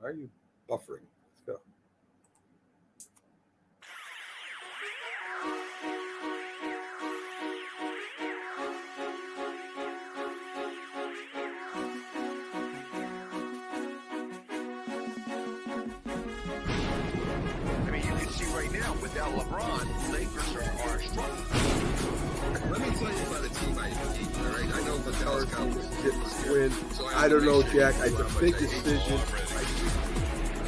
Why are you buffering? Let's go. I mean, you can see right now, without LeBron, Lakers are struggling. Let me tell you about a team I hate, all right? I know the Dallas Cowboys Get this win. I don't know, Jack. It's a big decision.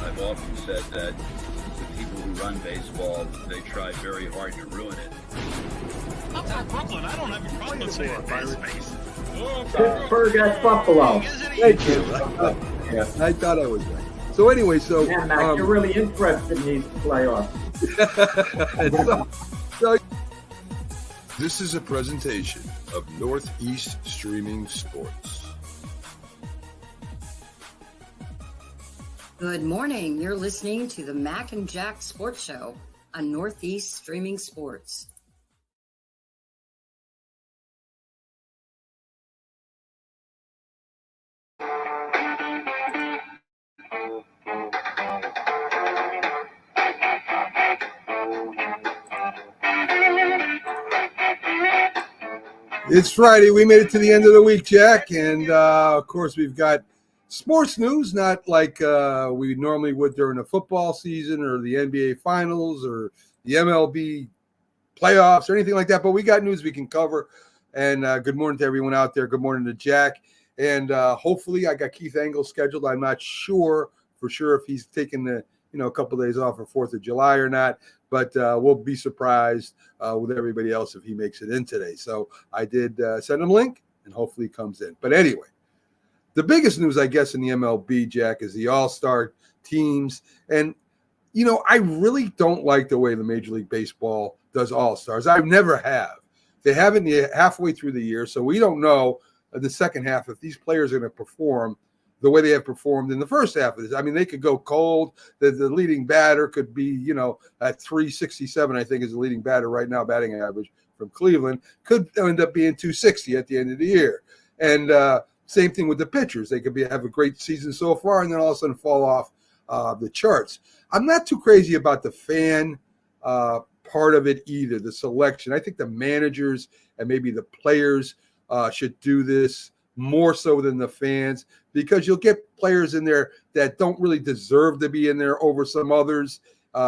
I've often said that the people who run baseball, they try very hard to ruin it. I'm from Brooklyn. I don't have a problem with saying space. Pittsburgh at Buffalo. Thank you. Yeah, I thought I was right. So anyway, Yeah, Mac, you're really interested in these playoffs. so This is a presentation of Northeast Streaming Sports. Good morning. You're listening to the Mac and Jack Sports Show on Northeast Streaming Sports. it's Friday. We made it to the end of the week, Jack. And, of course, we've got sports news, not like we normally would during the football season or the NBA Finals or the MLB playoffs or anything like that. But we got news we can cover. And good morning to everyone out there. Good morning to Jack. And hopefully I got Keith Engel scheduled. I'm not sure for sure if he's taking a couple of days off for 4th of July or not. But we'll be surprised with everybody else if he makes it in today. So I did send him a link, and hopefully he comes in. But anyway, the biggest news, I guess, in the MLB, Jack, is the all-star teams. And, I really don't like the way the Major League Baseball does all-stars. I never have. They haven't halfway through the year, so we don't know in the second half if these players are going to perform the way they have performed in the first half of this. I mean, they could go cold. The leading batter could be, at 367, I think is the leading batter right now, batting average from Cleveland, could end up being 260 at the end of the year. And same thing with the pitchers. They could have a great season so far and then all of a sudden fall off the charts. I'm not too crazy about the fan part of it either, the selection. I think the managers and maybe the players should do this more so than the fans, because you'll get players in there that don't really deserve to be in there over some others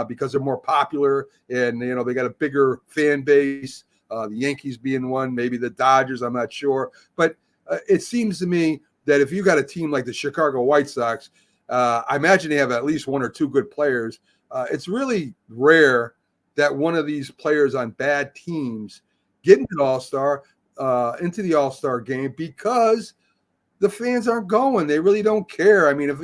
because they're more popular and, they got a bigger fan base, the Yankees being one, maybe the Dodgers, I'm not sure. But it seems to me that if you got a team like the Chicago White Sox, I imagine they have at least one or two good players. It's really rare that one of these players on bad teams get into the All-Star game because the fans aren't going. They really don't care. I mean, if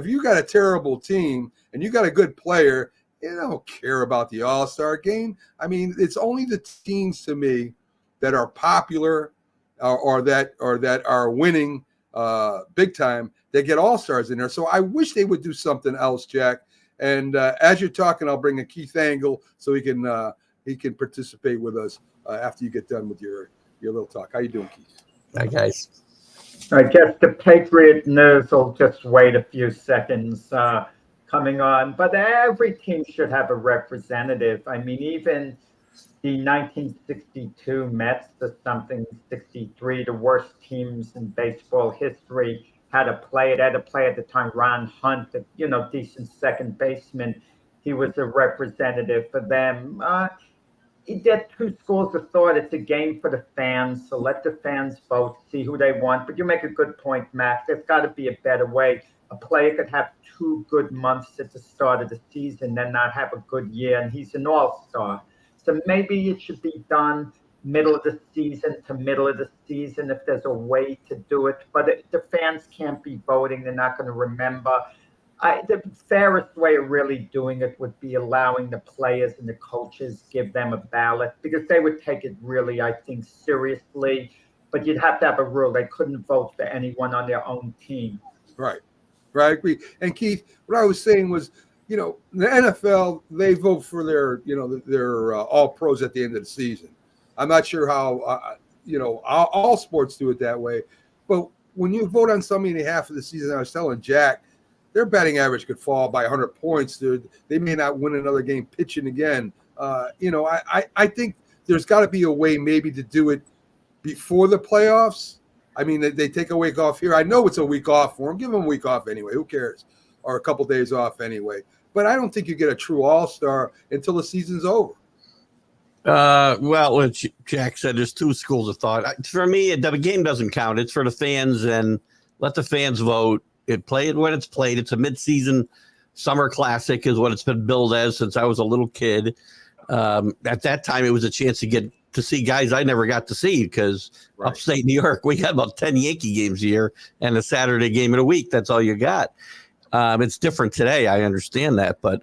you got a terrible team and you got a good player, they don't care about the All-Star game. I mean, it's only the teams to me that are popular or that are winning big time that get All-Stars in there. So I wish they would do something else, Jack. And as you're talking, I'll bring a Keith Engel so he can participate with us after you get done with your little talk. How you doing, Keith? Hi, guys. I guess the Patriot news will just wait a few seconds coming on. But every team should have a representative. I mean, even the 1962 Mets, the something 63, the worst teams in baseball history, had a player. They had a player at the time, Ron Hunt, a decent second baseman. He was a representative for them. You get two schools of thought. It's a game for the fans, so let the fans vote, see who they want. But you make a good point, Mac. There's got to be a better way. A player could have 2 good months at the start of the season, then not have a good year, and he's an all-star. So maybe it should be done middle of the season to middle of the season if there's a way to do it. But the fans can't be voting. They're not going to remember. The fairest way of really doing it would be allowing the players and the coaches give them a ballot, because they would take it really, I think, seriously. But you'd have to have a rule. They couldn't vote for anyone on their own team. Right. I agree. And Keith, what I was saying was, the NFL, they vote for their all pros at the end of the season. I'm not sure how, all sports do it that way. But when you vote on somebody in the half of the season, I was telling Jack, their batting average could fall by 100 points. They may not win another game pitching again. I think there's got to be a way maybe to do it before the playoffs. I mean, they take a week off here. I know it's a week off for them. Give them a week off anyway. Who cares? Or a couple days off anyway. But I don't think you get a true all-star until the season's over. Well, what Jack said, there's two schools of thought. For me, the game doesn't count. It's for the fans, and let the fans vote. Play it when it's played. It's a mid-season summer classic is what it's been billed as since I was a little kid. At that time, it was a chance to get to see guys I never got to see because upstate New York, we got about 10 Yankee games a year and a Saturday game in a week. That's all you got. It's different today. I understand that, but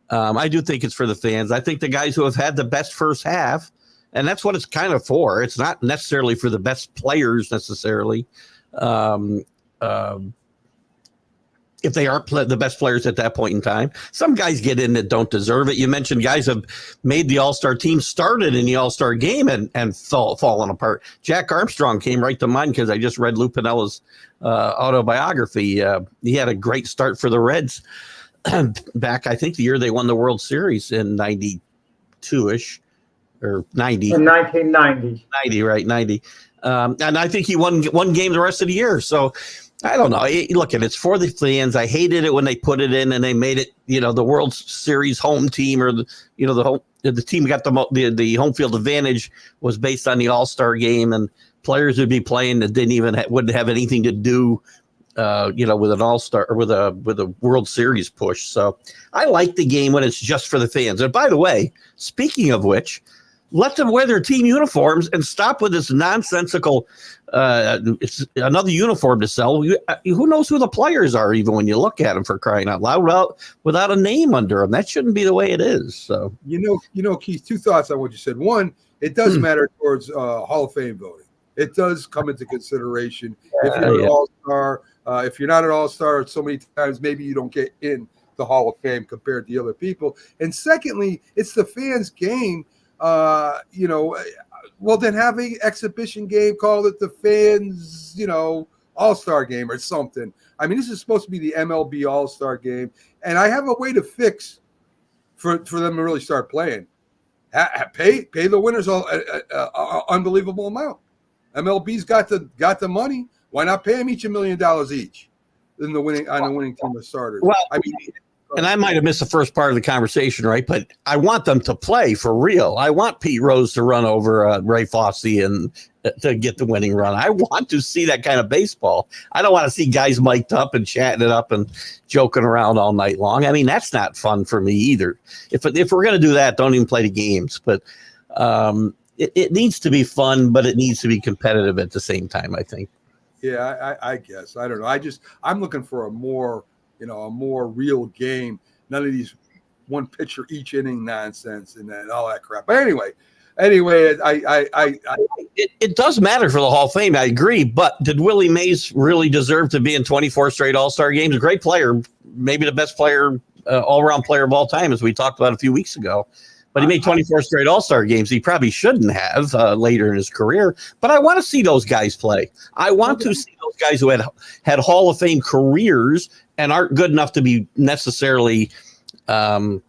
I do think it's for the fans. I think the guys who have had the best first half, and that's what it's kind of for. It's not necessarily for the best players necessarily. If they aren't the best players at that point in time. Some guys get in that don't deserve it. You mentioned guys have made the All-Star team, started in the All-Star game and fallen apart. Jack Armstrong came right to mind because I just read Lou Piniella's autobiography. He had a great start for the Reds back, I think, the year they won the World Series in 92-ish or 90. In 1990. 90, right, 90. And I think he won one game the rest of the year. So I don't know. Look, it's for the fans. I hated it when they put it in and they made it, the World Series home team or the team got the home field advantage was based on the All-Star game, and players would be playing that wouldn't have anything to do, with an All-Star or with a World Series push. So I like the game when it's just for the fans. And by the way, speaking of which, let them wear their team uniforms and stop with this nonsensical. It's another uniform to sell. Who knows who the players are, even when you look at them, for crying out loud, without a name under them. That shouldn't be the way it is. So Keith, two thoughts on what you said. One, it does matter towards Hall of Fame voting. It does come into consideration if you're an all-star. If you're not an all-star, so many times maybe you don't get in the Hall of Fame compared to the other people. And secondly, it's the fans' game. Well, then have an exhibition game, call it the fans, all-star game or something. I mean, this is supposed to be the MLB all-star game, and I have a way to fix for them to really start playing. Pay the winners an unbelievable amount. MLB's got the money. Why not pay them each $1 million each on the winning team of starters? Well, and I might have missed the first part of the conversation, right? But I want them to play for real. I want Pete Rose to run over Ray Fosse and to get the winning run. I want to see that kind of baseball. I don't want to see guys mic'd up and chatting it up and joking around all night long. I mean, that's not fun for me either. If we're going to do that, don't even play the games. But it needs to be fun, but it needs to be competitive at the same time, I think. Yeah, I guess. I don't know. I'm looking for a more real game. None of these one pitcher each inning nonsense and all that crap. But anyway, it does matter for the Hall of Fame. I agree. But did Willie Mays really deserve to be in 24 straight All-Star games? A great player, maybe the best player, all-around player of all time, as we talked about a few weeks ago. But he made 24 straight All-Star games. He probably shouldn't have later in his career. But I want to see those guys play. I want to see those guys who had Hall of Fame careers and aren't good enough to be necessarily have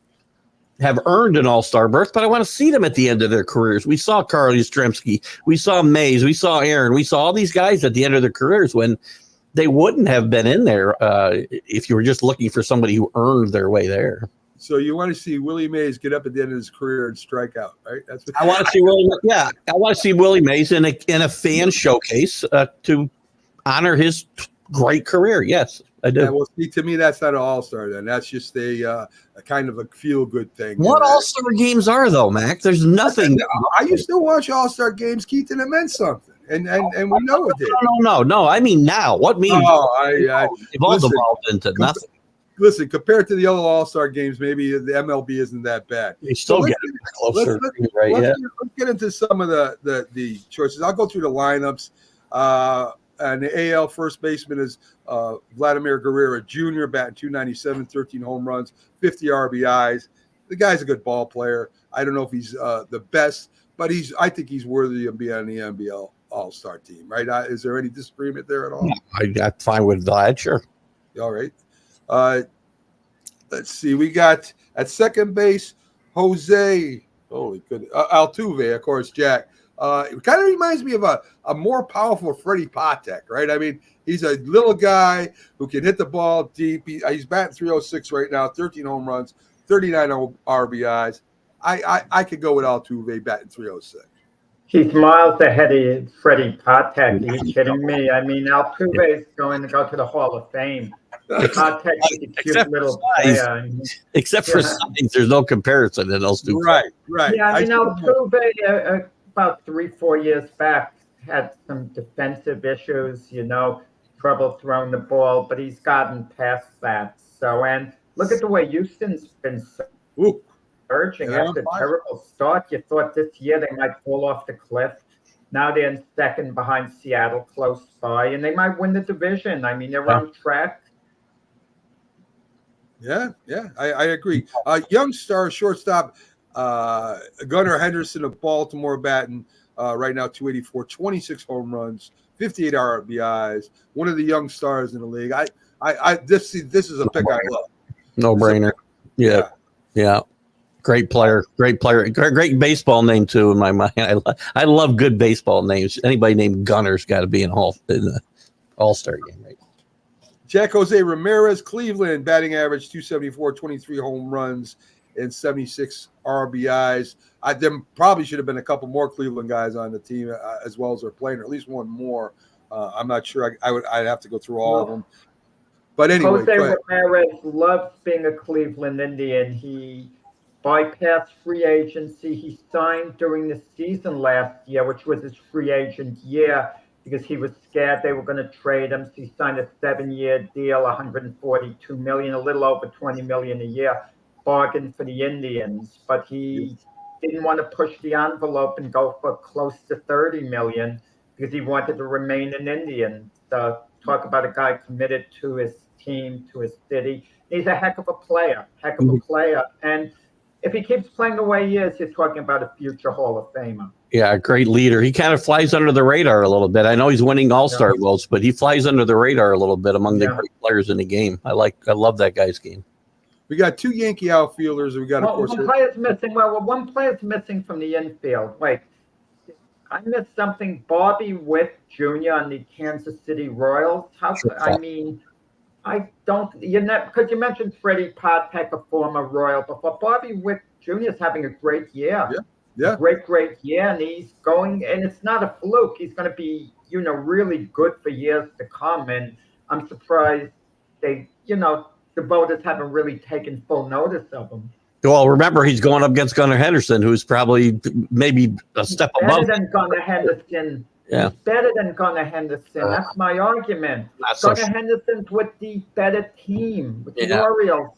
earned an all-star berth, but I want to see them at the end of their careers. We saw Carl Yastrzemski, we saw Mays, we saw Aaron, we saw all these guys at the end of their careers when they wouldn't have been in there if you were just looking for somebody who earned their way there. So you want to see Willie Mays get up at the end of his career and strike out, right? That's what I want to see. I want to see Willie Mays in a fan showcase to honor his great career. Yes, I do. Yeah, well, see, to me, that's not an all-star then. That's just a kind of a feel-good thing. What all-star games are, though, Mac? There's nothing. I used to watch all-star games, Keith, and it meant something. And we know it did. No. I mean now. What means evolved into nothing. Listen, compared to the other all-star games, maybe the MLB isn't that bad. You still get closer. Let's get into some of the choices. I'll go through the lineups. And the AL first baseman is Vladimir Guerrero Jr., batting .297, 13 home runs, 50 RBIs. The guy's a good ball player. I don't know if he's the best, but I think he's worthy of being on the NBL All-Star team, right? Is there any disagreement there at all? I got fine with that, sure. All right. Let's see. We got at second base Jose. Holy good. Altuve, of course, Jack. It kind of reminds me of a more powerful Freddie Patek, right? I mean, he's a little guy who can hit the ball deep. He's batting 306 right now, 13 home runs, 39 RBIs. I could go with Altuve batting 306. He's miles ahead of Freddie Patek. Are you kidding me? I mean, Altuve is going to go to the Hall of Fame. Patek is a cute little player. Except for size, there's no comparison in those two. Right. Yeah, I mean, Altuve, about 3-4 years back, had some defensive issues, trouble throwing the ball, but he's gotten past that. So, and look at the way Houston's been surging after a terrible start. You thought this year they might fall off the cliff. Now they're in second behind Seattle, close by, and they might win the division. I mean, they're on track. Yeah, I agree. Young star shortstop Gunnar Henderson of Baltimore batting right now 284, 26 home runs, 58 RBIs. One of the young stars in the league. This is a pick I love. No brainer. Yeah. Great player. Great baseball name too in my mind. I love good baseball names. Anybody named Gunner's got to be in the All-Star game, right? Jack Jose Ramirez, Cleveland, batting average 274, 23 home runs, and 76 RBIs. There probably should have been a couple more Cleveland guys on the team as well as they're playing, or at least one more. I'm not sure. I'd have to go through all of them. But anyway, Jose Ramirez loves being a Cleveland Indian. He bypassed free agency. He signed during the season last year, which was his free agent year, because he was scared they were going to trade him. So he signed a 7-year deal, $142 million, a little over $20 million a year, bargain for the Indians. But he didn't want to push the envelope and go for close to $30 million because he wanted to remain an Indian. So talk about a guy committed to his team, to his city. He's a heck of a player. And if he keeps playing the way he is, you're talking about a future Hall of Famer. Yeah, great leader. He kind of flies under the radar a little bit. I know he's winning All-Star votes, but he flies under the radar a little bit among the great players in the game. I love that guy's game. We got two Yankee outfielders. We got, of course, one player's missing. Well, one player's missing from the infield. Wait, I missed something. Bobby Witt Jr. on the Kansas City Royals. I don't, because you mentioned Freddie Patek, a former Royal before. Bobby Witt Jr. is having a great year. Yeah. Great year. And he's going, and it's not a fluke. He's going to be, really good for years to come. And I'm surprised the voters haven't really taken full notice of him. Well, remember, he's going up against Gunnar Henderson, who's probably maybe a step above. Better than Gunnar Henderson. Yeah. He's better than Gunnar Henderson. That's my argument. Gunnar Henderson's with the better team, with the Orioles.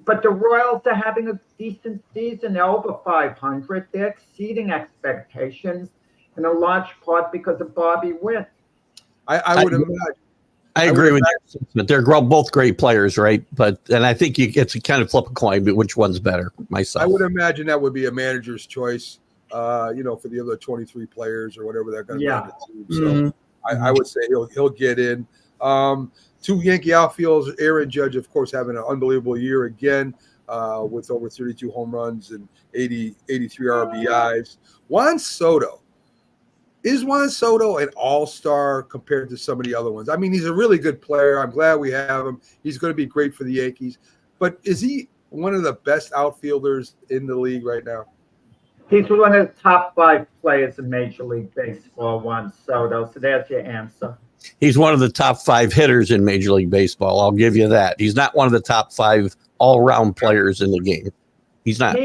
But the Royals are having a decent season. They're over 500. They're exceeding expectations in a large part because of Bobby Witt. I would imagine. I agree with that. They're both great players, right? And I think it's a kind of flip a coin, but which one's better? Myself. I would imagine that would be a manager's choice, for the other 23 players or whatever they're going to be on the team. So I would say he'll get in. Two Yankee outfielders, Aaron Judge, of course, having an unbelievable year again with over 32 home runs and 83 RBIs. Juan Soto. Is Juan Soto an all-star compared to some of the other ones? I mean, he's a really good player. I'm glad we have him. He's going to be great for the Yankees. But is he one of the best outfielders in the league right now? He's one of the top 5 players in Major League Baseball, Juan Soto. So there's your answer. He's one of the top 5 hitters in Major League Baseball. I'll give you that. He's not one of the top 5 all-round players in the game. He's not.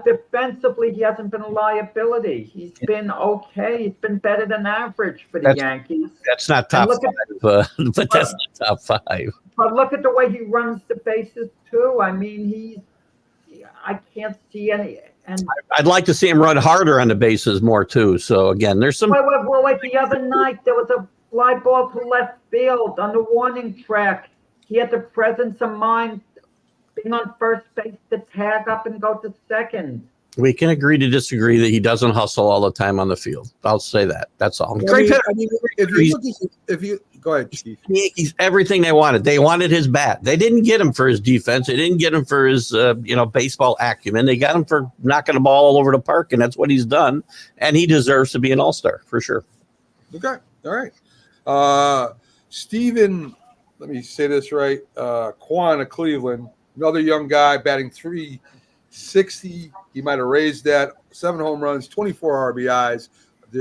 Defensively, he hasn't been a liability. He's been okay. He's been better than average for the Yankees. That's not top 5, but that's not top 5. But look at the way he runs the bases, too. I mean, I can't see any. And I'd like to see him run harder on the bases more, too. So, again, there's some. Wait, the other night, there was a fly ball to left field on the warning track. He had the presence of mind being on first base to tag up and go to second. We can agree to disagree that he doesn't hustle all the time on the field. I'll say that. That's all. Great hitter. If you Go ahead, Chief. The Yankees, everything they wanted. They wanted his bat. They didn't get him for his defense. They didn't get him for his, baseball acumen. They got him for knocking the ball all over the park, and that's what he's done. And he deserves to be an all-star for sure. Okay. All right. Steven, let me say this right. Kwan of Cleveland, another young guy batting .360. He might have raised that. 7 home runs, 24 RBIs.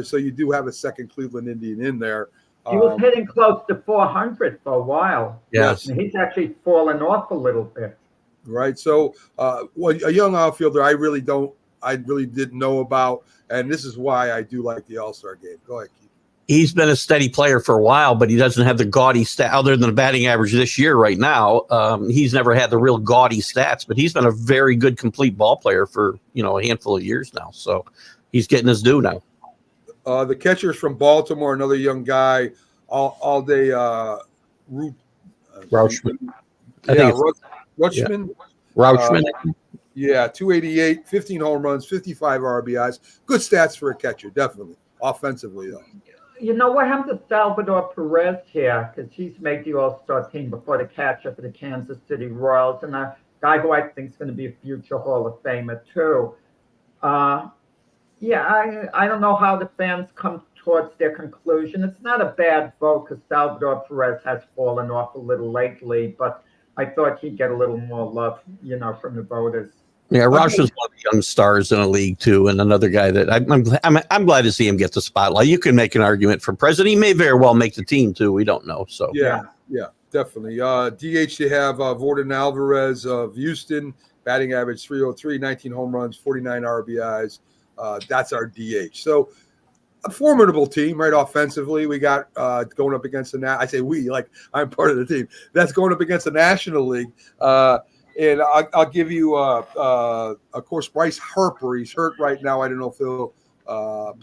So you do have a second Cleveland Indian in there. He was hitting close to 400 for a while. Yes. And he's actually fallen off a little bit. Right. So a young outfielder I really didn't know about. And this is why I do like the All-Star game. Go ahead, Keith. He's been a steady player for a while, but he doesn't have the gaudy stat other than the batting average this year right now. He's never had the real gaudy stats, but he's been a very good complete ball player for, a handful of years now. So he's getting his due now. The catcher's from Baltimore, another young guy, all day Rauschman. Rutschman. Rauschman. 288, 15 home runs, 55 RBIs. Good stats for a catcher, definitely. Offensively, though. You know what happened to Salvador Perez here? Because he's made the All-Star team before the catcher for the Kansas City Royals, and a guy who I think is going to be a future Hall of Famer, too. I don't know how the fans come towards their conclusion. It's not a bad vote because Salvador Perez has fallen off a little lately, but I thought he'd get a little more love, from the voters. Yeah, Roush is one of the young stars in the league too, and another guy that I'm glad to see him get the spotlight. You can make an argument for president. He may very well make the team too. We don't know. So yeah, definitely. DH they have Vordan Alvarez of Houston, batting average .303, 19 home runs, 49 RBIs. That's our DH. So a formidable team, right? Offensively, we got going up against I say we, like I'm part of the team. That's going up against the National League. And I'll give you, of course, Bryce Harper. He's hurt right now. I don't know if he'll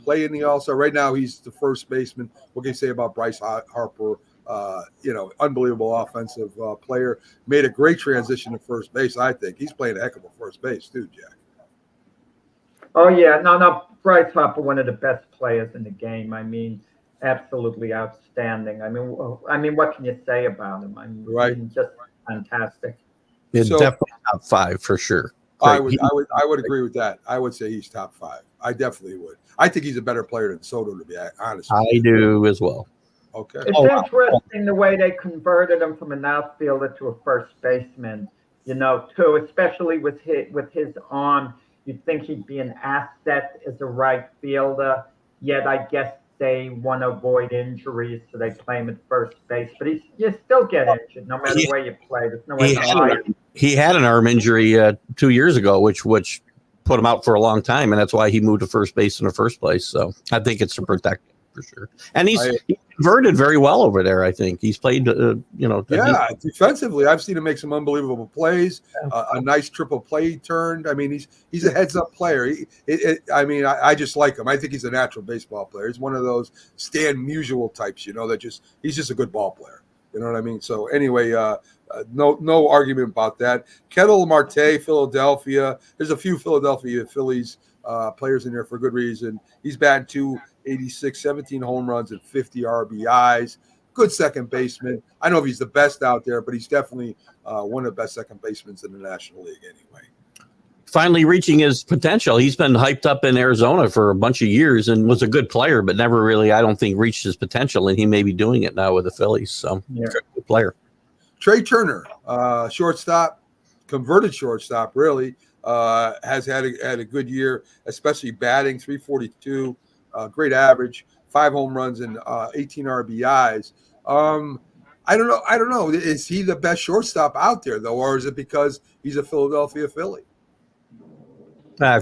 play in the All-Star. Right now, he's the first baseman. What can you say about Bryce Harper? Unbelievable offensive player. Made a great transition to first base, I think. He's playing a heck of a first base, too, Jack. Oh, yeah. No. Bryce Harper, one of the best players in the game. I mean, absolutely outstanding. I mean, what can you say about him? He's just fantastic. It's definitely top 5 for sure. I would agree with that. I would say he's top 5. I definitely would. I think he's a better player than Soto, to be honest. I do as well. Okay. It's interesting the way they converted him from an outfielder to a first baseman. Too, especially with his arm, you'd think he'd be an asset as a right fielder. Yet I guess they want to avoid injuries, so they play him at first base. But you still get injured no matter where you play. There's no way to hide. He had an arm injury 2 years ago, which put him out for a long time, and that's why he moved to first base in the first place. So I think it's to protect him for sure. And he's converted very well over there. I think he's played. Defensively, I've seen him make some unbelievable plays. A nice triple play turned. I mean, he's a heads-up player. I just like him. I think he's a natural baseball player. He's one of those Stan Musial types, he's just a good ball player. You know what I mean? So anyway, no argument about that. Ketel Marte, Philadelphia. There's a few Philadelphia Phillies players in there for good reason. He's batting .286, 17 home runs and 50 RBIs. Good second baseman. I don't know if he's the best out there, but he's definitely one of the best second basemen in the National League anyway. Finally reaching his potential. He's been hyped up in Arizona for a bunch of years and was a good player, but never really, I don't think, reached his potential. And he may be doing it now with the Phillies. So, good player. Trey Turner, shortstop, converted shortstop, really, has had a good year, especially batting, .342, great average, 5 home runs and 18 RBIs. I don't know. Is he the best shortstop out there, though, or is it because he's a Philadelphia Philly? Go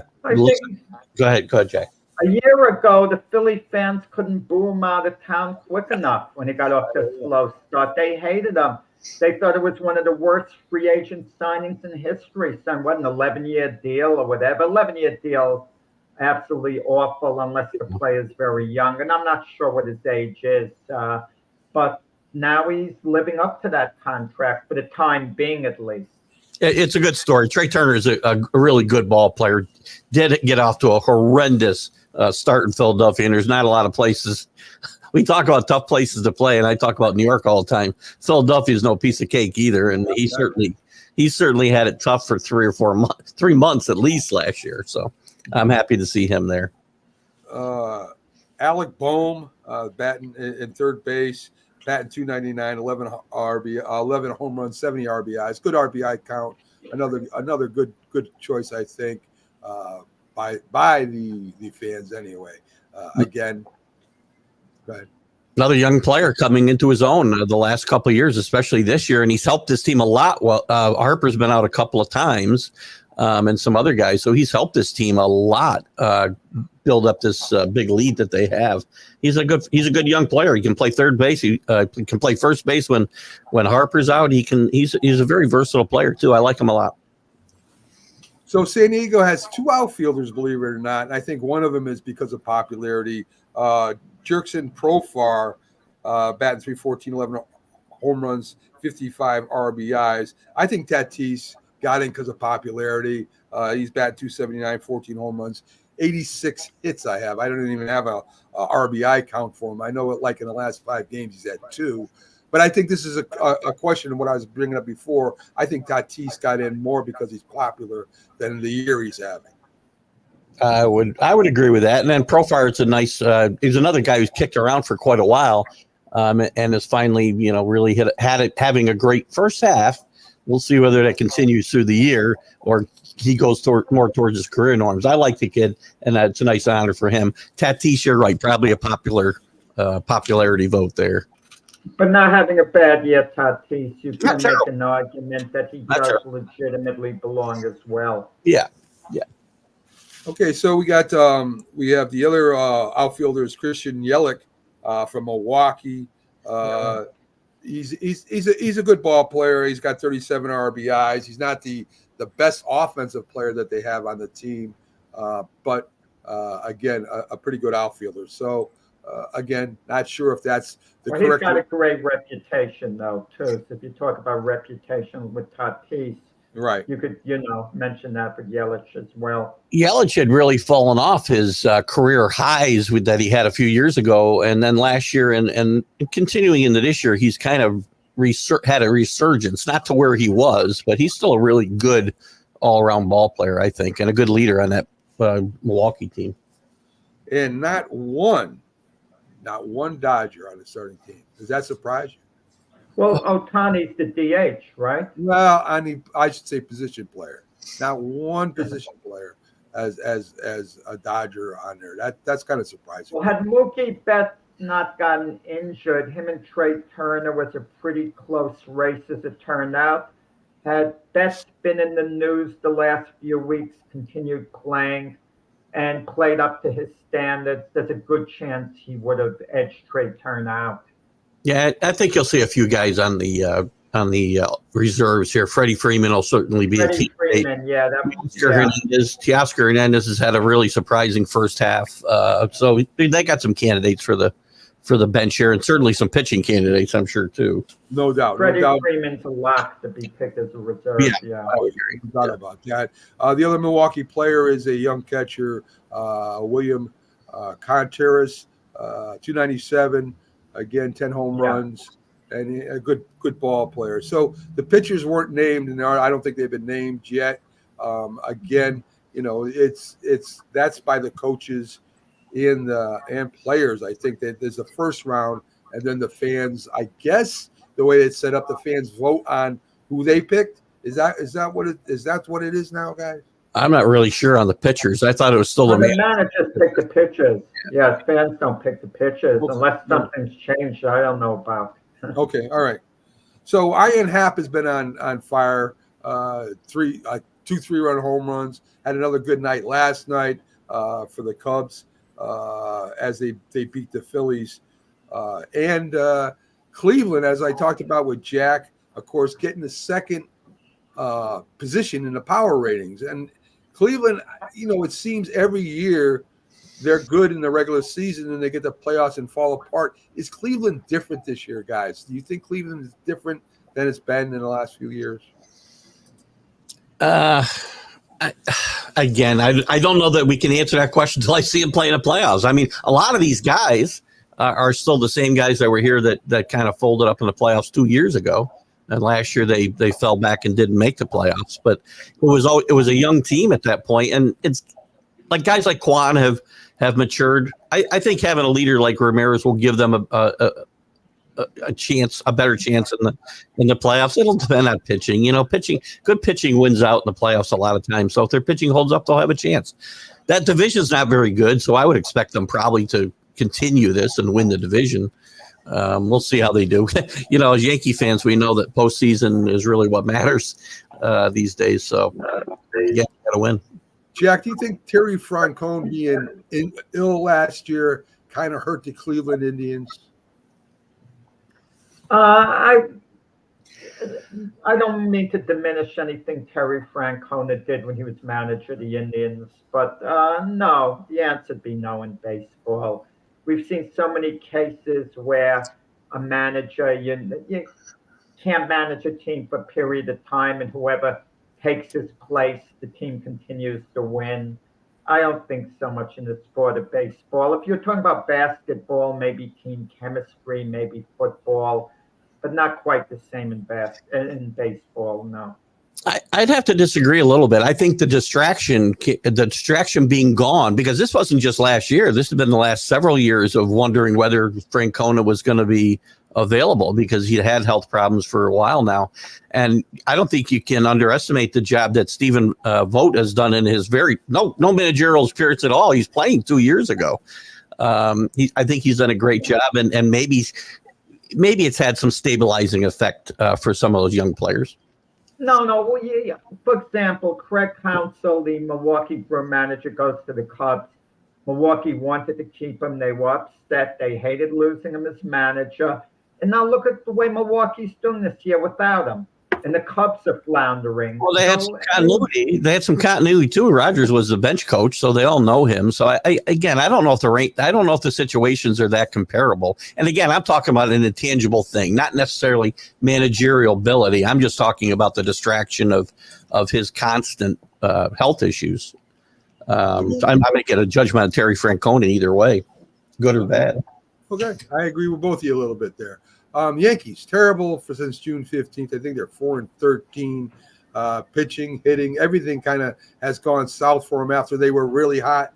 ahead, Jack. A year ago, the Philly fans couldn't boo him out of town quick enough when he got off the slow start. They hated him. They thought it was one of the worst free agent signings in history. Son, what, an 11-year deal or whatever? 11-year deal, absolutely awful unless the player's very young. And I'm not sure what his age is. But now he's living up to that contract for the time being, at least. It's a good story. Trey Turner is a really good ball player. Did get off to a horrendous start in Philadelphia, and there's not a lot of places we talk about tough places to play, and I talk about New York all the time. Philadelphia is no piece of cake either, and he certainly had it tough for 3 months at least last year. So I'm happy to see him there. Alec Boehm, batting in third base, batting .299, 11 home runs, 70 RBIs. Good RBI count. Another good choice, I think, by the fans anyway. Again, go ahead. Another young player coming into his own the last couple of years, especially this year, and he's helped this team a lot. Well, Harper's been out a couple of times, and some other guys, so he's helped this team a lot build up this big lead that they have. He's a good young player. He can play third base. He can play first base when Harper's out. He's a very versatile player too. I like him a lot. So San Diego has two outfielders, believe it or not. And I think one of them is because of popularity. Jurickson Profar, batting .314, 11 home runs, 55 RBIs. I think Tatis got in because of popularity. He's batting .279, 14 home runs, 86 hits I have. I don't even have a RBI count for him. I know it like in the last 5 games he's had 2. But I think this is a question of what I was bringing up before. I think Tatis got in more because he's popular than the year he's having. I would agree with that. And then Profar is a nice. He's another guy who's kicked around for quite a while, and is finally really having a great first half. We'll see whether that continues through the year or he goes more towards his career norms. I like the kid, and it's a nice honor for him. Tatis, you're right, probably a popularity vote there. But not having a bad year, Tatis, you can make an argument that he does legitimately belong as well. Yeah. Okay, so we have the other outfielders, Christian Yelich from Milwaukee. He's a good ball player. He's got 37 RBIs. He's not the best offensive player that they have on the team, but again, a pretty good outfielder. So. Again, not sure if that's the correct. He's got a great reputation, though, too. So if you talk about reputation with Tatis, right, you could, mention that for Yelich as well. Yelich had really fallen off his career highs that he had a few years ago, and then last year and continuing into this year, he's kind of had a resurgence, not to where he was, but he's still a really good all-around ball player, I think, and a good leader on that Milwaukee team. And not one Dodger on the starting team. Does that surprise you? Well, Ohtani's the DH, right? Well, I should say position player. Not one position player as a Dodger on there. That's kind of surprising. Well, had Mookie Betts not gotten injured, him and Trey Turner was a pretty close race as it turned out. Had Betts been in the news the last few weeks, continued playing, and played up to his standards, there's a good chance he would have edged Trey Turner out. Yeah, I think you'll see a few guys on the reserves here. Freddie Freeman will certainly be a teammate. Freeman, Teoscar Hernandez has had a really surprising first half. So they got some candidates for the bench here, and certainly some pitching candidates, I'm sure, too. No doubt. Freddie Freeman's a lock to be picked as a reserve. Yeah. I would agree. No doubt about that. The other Milwaukee player is a young catcher, William Contreras, 297, again, 10 home runs, and a good ball player. So the pitchers weren't named, and I don't think they've been named yet. Again, it's that's by the coaches and players. I think that there's a first round, and then the fans, I guess the way it's set up, the fans vote on who they picked. Is that what it is now, guys? I'm not really sure on the pitchers. I thought it was still the managers pick the pitchers. Yeah, fans don't pick the pitchers unless something's changed I don't know about. Okay, all right. So Ian Happ has been on fire. 2 3-run home runs. Had another good night last night for the Cubs as they beat the Phillies. And Cleveland, as I talked about with Jack, of course, getting the second position in the power ratings. And Cleveland, it seems every year they're good in the regular season and they get the playoffs and fall apart. Is Cleveland different this year, guys? Do you think Cleveland is different than it's been in the last few years? I don't know that we can answer that question until I see them play in the playoffs. I mean, a lot of these guys, are still the same guys that were here that kind of folded up in the playoffs 2 years ago. And last year they fell back and didn't make the playoffs. But it was a young team at that point, and it's like guys like Quan have matured. I think having a leader like Ramirez will give them a chance, a better chance in the playoffs. It'll depend on pitching. Good pitching wins out in the playoffs a lot of times. So if their pitching holds up, they'll have a chance. That division's not very good, so I would expect them probably to continue this and win the division. We'll see how they do. As Yankee fans, we know that postseason is really what matters these days. So yeah, got to win. Jack, do you think Terry Francona being ill last year kind of hurt the Cleveland Indians? I don't mean to diminish anything Terry Francona did when he was manager of the Indians, but no, the answer would be no in baseball. We've seen so many cases where a manager, you can't manage a team for a period of time, and whoever takes his place, the team continues to win. I don't think so much in the sport of baseball. If you're talking about basketball, maybe team chemistry, maybe football, but not quite the same in baseball, no. I'd have to disagree a little bit. I think the distraction being gone, because this wasn't just last year. This has been the last several years of wondering whether Francona was going to be available, because he had health problems for a while now. And I don't think you can underestimate the job that Stephen Vogt has done in his no managerial experience at all. He's playing 2 years ago. I think he's done a great job, and maybe it's had some stabilizing effect for some of those young players. No. Well, yeah. For example, Craig Counsell, the Milwaukee Brewer manager, goes to the Cubs. Milwaukee wanted to keep him. They were upset. They hated losing him as manager. And now look at the way Milwaukee's doing this year without him. And the Cubs are floundering. Well, they had some continuity. They had some continuity too. Rogers was the bench coach, so they all know him. So I don't know if the situations are that comparable. And again, I'm talking about an intangible thing, not necessarily managerial ability. I'm just talking about the distraction of his constant health issues. I'm not making a judgment on Terry Francona either way, good or bad. Okay, I agree with both of you a little bit there. Yankees, terrible since June 15th. I think they're 4-13. Pitching, hitting, everything kind of has gone south for them after they were really hot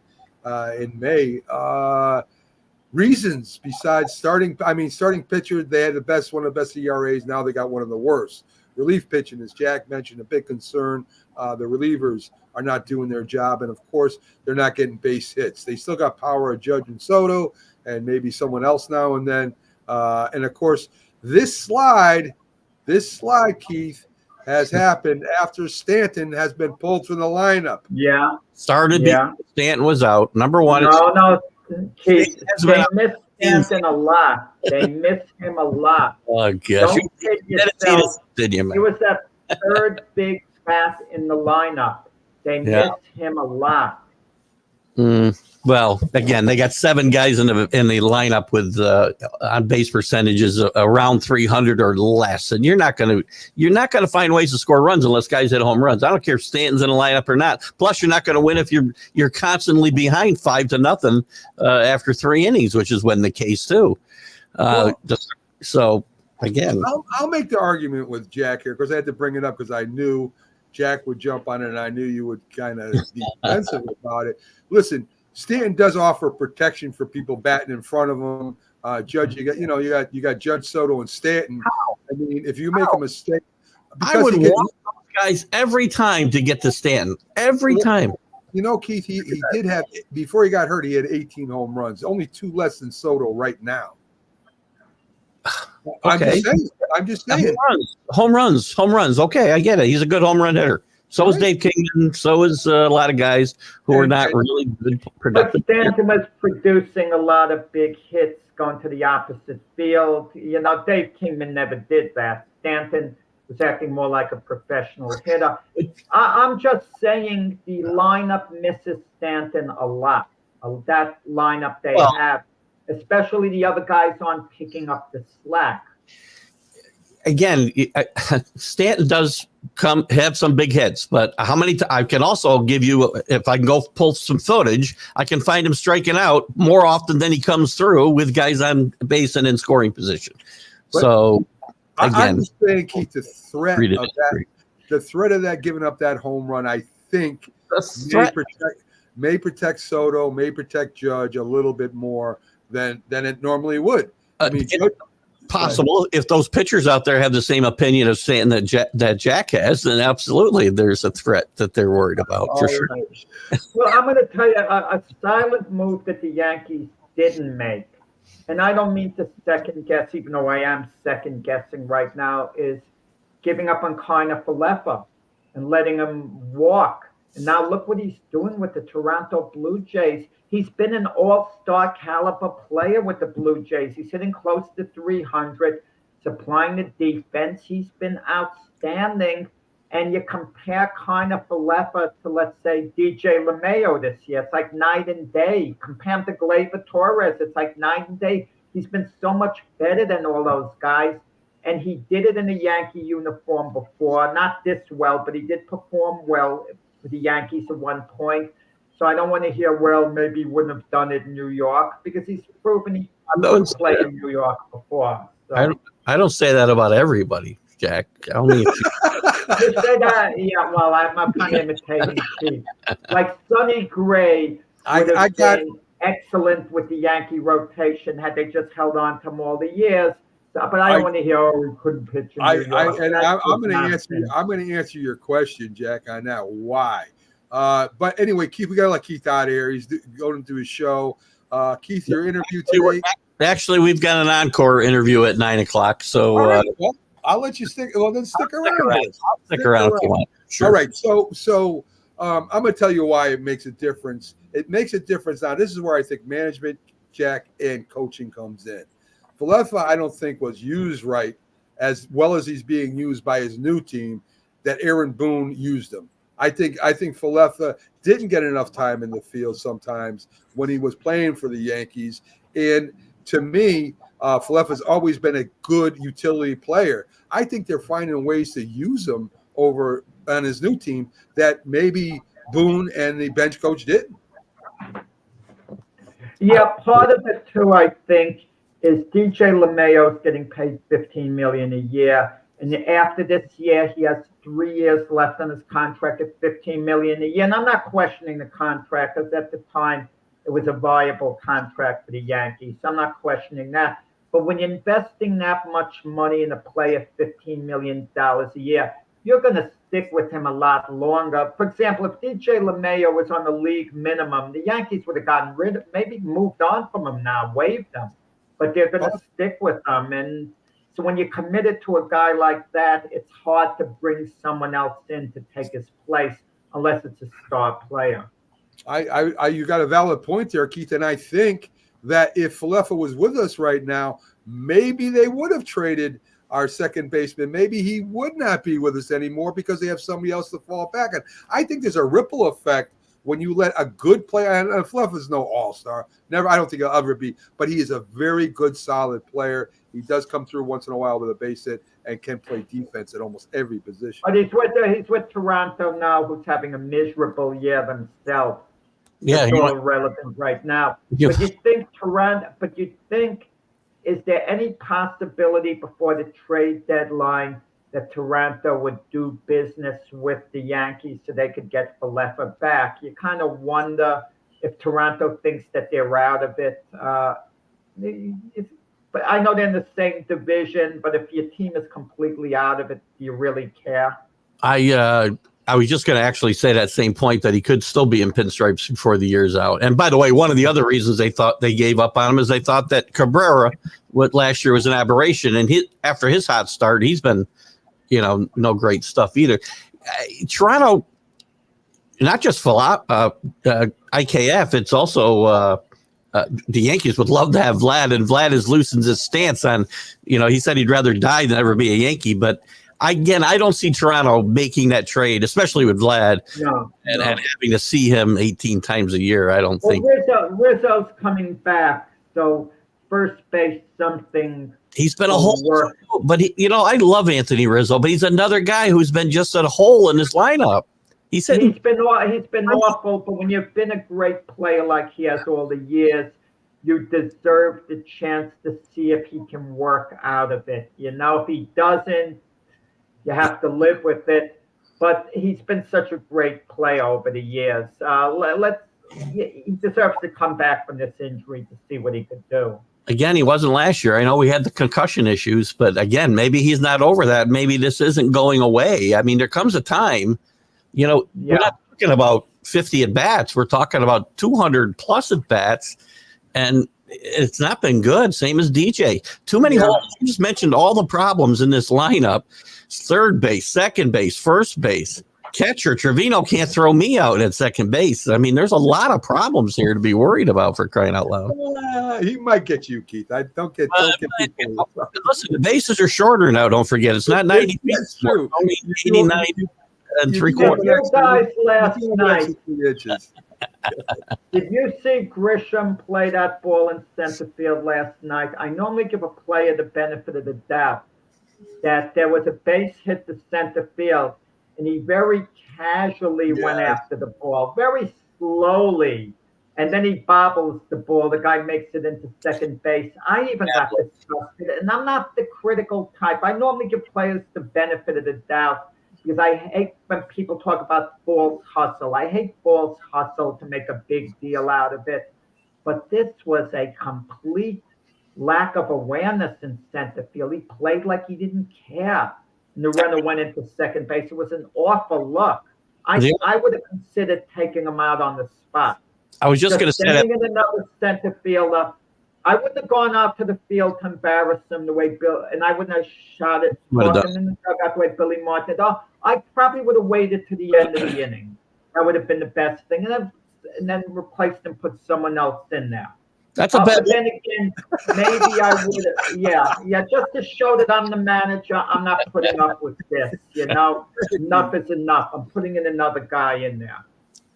in May. Reasons besides starting pitcher, they had one of the best ERAs. Now they got one of the worst. Relief pitching, as Jack mentioned, a big concern. The relievers are not doing their job, and of course, they're not getting base hits. They still got power of Judge and Soto, and maybe someone else now and then. And of course, this slide, Keith, has happened after Stanton has been pulled from the lineup. Yeah. Stanton was out. Number one. No, Keith, they missed Stanton a lot. They missed him a lot. Oh, gosh. Don't kid yourself. He was that third big bat in the lineup. They missed him a lot. Well, again, they got 7 guys in the lineup with on base percentages around 300 or less, and you're not going to find ways to score runs unless guys hit home runs. I don't care if Stanton's in the lineup or not. Plus, you're not going to win if you're constantly behind 5-0 after 3 innings, which has been the case too. So again, I'll make the argument with Jack here because I had to bring it up because I knew Jack would jump on it, and I knew you would kind of be defensive about it. Listen, Stanton does offer protection for people batting in front of him. Judge, you got Judge Soto and Stanton. I mean, if you make a mistake, I would want those guys every time to get to Stanton. Every time. Keith, he did have, before he got hurt, he had 18 home runs, only 2 less than Soto right now. Okay. I'm just saying. Home runs. Okay, I get it. He's a good home run hitter. So is Dave Kingman. So is a lot of guys who are not really good productive. But Stanton was producing a lot of big hits going to the opposite field. Dave Kingman never did that. Stanton was acting more like a professional hitter. I'm just saying the lineup misses Stanton a lot. That lineup they have, especially the other guys aren't picking up the slack. again, Stanton does have some big hits, but how many? I can also give you, if I can go pull some footage, I can find him striking out more often than he comes through with guys on base and in scoring position. So I'm again, just saying, Keith, the threat of that giving up that home run, I think may protect Soto, may protect Judge a little bit more than it normally would. I mean, possible if those pitchers out there have the same opinion of saying that Jack has, then absolutely there's a threat that they're worried about for sure. Well, I'm going to tell you a silent move that the Yankees didn't make, and I don't mean to second guess, even though I am second guessing right now, is giving up on Kiner-Falefa and letting him walk. And now look what he's doing with the Toronto Blue Jays. He's been an all-star caliber player with the Blue Jays. He's hitting close to 300, supplying the defense. He's been outstanding. And you compare Kiner-Falefa to, let's say, DJ LeMayo this year. It's like night and day. Compare him to Gleyber Torres. It's like night and day. He's been so much better than all those guys. And he did it in a Yankee uniform before. Not this well, but he did perform well for the Yankees at one point. So I don't want to hear, well, maybe he wouldn't have done it in New York, because he's proven he could play in New York before. So. I don't say that about everybody, Jack. Only if you say that, yeah, well, I'm kind of imitating Keith. Like Sonny Gray would have been excellent with the Yankee rotation had they just held on to him all the years. So, but I don't want to hear, oh, he couldn't pitch in New York. I'm going to answer your question, Jack, on that. Why? But anyway, Keith, we got to let Keith out of here. He's going to do his show. Keith, your interview today. Actually, we've got an encore interview at 9:00. So well, I'll let you stick. Well, then stick around. I'll stick around if you want. Sure. All right. So I'm going to tell you why it makes a difference. It makes a difference. Now, this is where I think management, Jack, and coaching comes in. Falefa, I don't think, was used right as well as he's being used by his new team that Aaron Boone used him. I think Falefa didn't get enough time in the field sometimes when he was playing for the Yankees. And to me, Falefa's always been a good utility player. I think they're finding ways to use him over on his new team that maybe Boone and the bench coach didn't. Yeah, part of it too, I think, is DJ LeMayo is getting paid $15 million a year. And after this year, he has 3 years left on his contract at $15 million a year. And I'm not questioning the contract, because at the time it was a viable contract for the Yankees. So I'm not questioning that. But when you're investing that much money in a player, $15 million a year, you're going to stick with him a lot longer. For example, if DJ LeMayo was on the league minimum, the Yankees would have gotten rid of, maybe moved on from him now, waived him. But they're going to stick with him. And so when you're committed to a guy like that, it's hard to bring someone else in to take his place unless it's a star player. You got a valid point there, Keith. And I think that if Falefa was with us right now, maybe they would have traded our second baseman. Maybe he would not be with us anymore because they have somebody else to fall back on. I think there's a ripple effect when you let a good player, and Falefa is no all-star. Never, I don't think he'll ever be, but he is a very good, solid player. He does come through once in a while with a base hit and can play defense at almost every position. But he's with Toronto now, who's having a miserable year themselves. Yeah, it's all irrelevant right now. Yeah. But you think, is there any possibility before the trade deadline that Toronto would do business with the Yankees so they could get Falefa back? You kind of wonder if Toronto thinks that they're out of it. But I know they're in the same division, but if your team is completely out of it, do you really care? I was just going to actually say that same point, that he could still be in pinstripes before the year's out. And by the way, one of the other reasons they thought they gave up on him is they thought that Cabrera, what last year was an aberration. And after his hot start, he's been, no great stuff either. Toronto, not just IKF, it's also the Yankees would love to have Vlad, and Vlad has loosened his stance on, he said he'd rather die than ever be a Yankee. But I don't see Toronto making that trade, especially with Vlad, and having to see him 18 times a year. I don't think. Rizzo's coming back, so first base something He's been a hole, but I love Anthony Rizzo, but he's another guy who's been just a hole in this lineup. He's been awful, but when you've been a great player like he has all the years, you deserve the chance to see if he can work out of it. If he doesn't, you have to live with it. But he's been such a great player over the years. He deserves to come back from this injury to see what he could do. Again, he wasn't last year. I know we had the concussion issues, but again, maybe he's not over that. Maybe this isn't going away. I mean, there comes a time, we're not talking about 50 at bats. We're talking about 200 plus at bats, and it's not been good. Same as DJ. Too many holes. You just mentioned all the problems in this lineup. Third base, second base, first base. Catcher Trevino can't throw me out at second base. I mean, there's a lot of problems here to be worried about, for crying out loud. He might get you, Keith. Don't get people. Listen, the bases are shorter now. Don't forget, it's not 90 feet. That's true. Only 89 and 3/4. You guys last night. Did you see Grisham play that ball in center field last night? I normally give a player the benefit of the doubt that there was a base hit to center field, and he very casually went after the ball, very slowly, and then he bobbles the ball. The guy makes it into second base. I even got disgusted, and I'm not the critical type. I normally give players the benefit of the doubt because I hate when people talk about false hustle. I hate false hustle to make a big deal out of it. But this was a complete lack of awareness in center field. He played like he didn't care. And the runner went into second base. It was an awful look. I would have considered taking him out on the spot. I was just going to say that. Sending in another center fielder. I wouldn't have gone out to the field to embarrass him the way Bill, and I wouldn't have shot it in the dugout the way Billy Martin did. I probably would have waited to the end of the inning. That would have been the best thing. And then replaced and put someone else in there. That's a bad. But then again, maybe I would have, just to show that I'm the manager, I'm not putting up with this, enough is enough. I'm putting in another guy in there.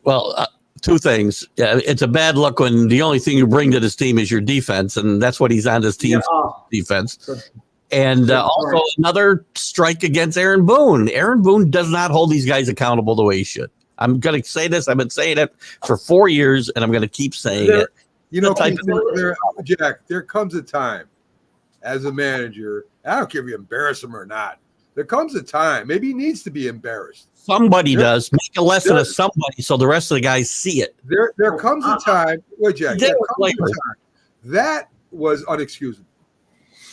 Well, two things. Yeah, it's a bad look when the only thing you bring to this team is your defense, and that's what he's on this team's defense. Good. And also another strike against Aaron Boone. Aaron Boone does not hold these guys accountable the way he should. I'm going to say this. I've been saying it for 4 years, and I'm going to keep saying it. Jack, there comes a time as a manager, I don't care if you embarrass him or not. There comes a time, maybe he needs to be embarrassed. Somebody does. Make a lesson of somebody so the rest of the guys see it. There comes a time, Jack, that was unexcusable.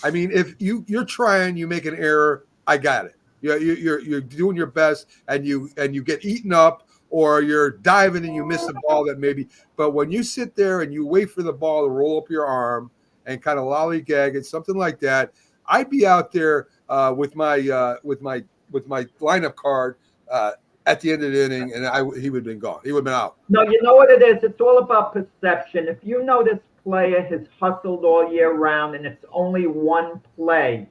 I mean, if you're trying, you make an error, I got it. You're doing your best, and you get eaten up, or you're diving and you miss the ball that maybe. But when you sit there and you wait for the ball to roll up your arm and kind of lollygag it, something like that, I'd be out there with my lineup card at the end of the inning, and he would have been gone. He would have been out. No, you know what it is? It's all about perception. If you know this player has hustled all year round and it's only one play,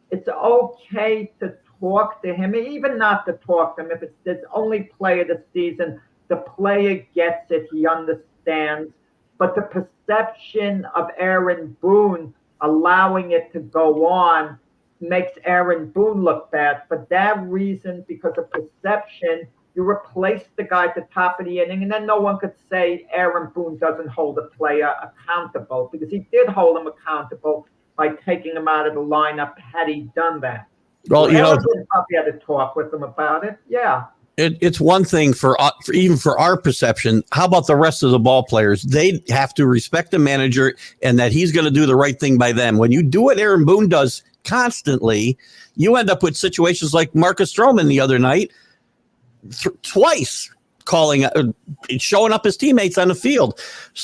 it's okay to talk to him, even not to talk to him. If it's his only play of the season, the player gets it. He understands. But the perception of Aaron Boone allowing it to go on makes Aaron Boone look bad. For that reason, because of perception, you replace the guy at the top of the inning, and then no one could say Aaron Boone doesn't hold a player accountable, because he did hold him accountable by taking him out of the lineup had he done that. Well, Aaron probably had to talk with him about it. Yeah. It's one thing for even for our perception. How about the rest of the ball players? They have to respect the manager and that he's going to do the right thing by them. When you do what Aaron Boone does constantly, you end up with situations like Marcus Stroman the other night, twice showing up his teammates on the field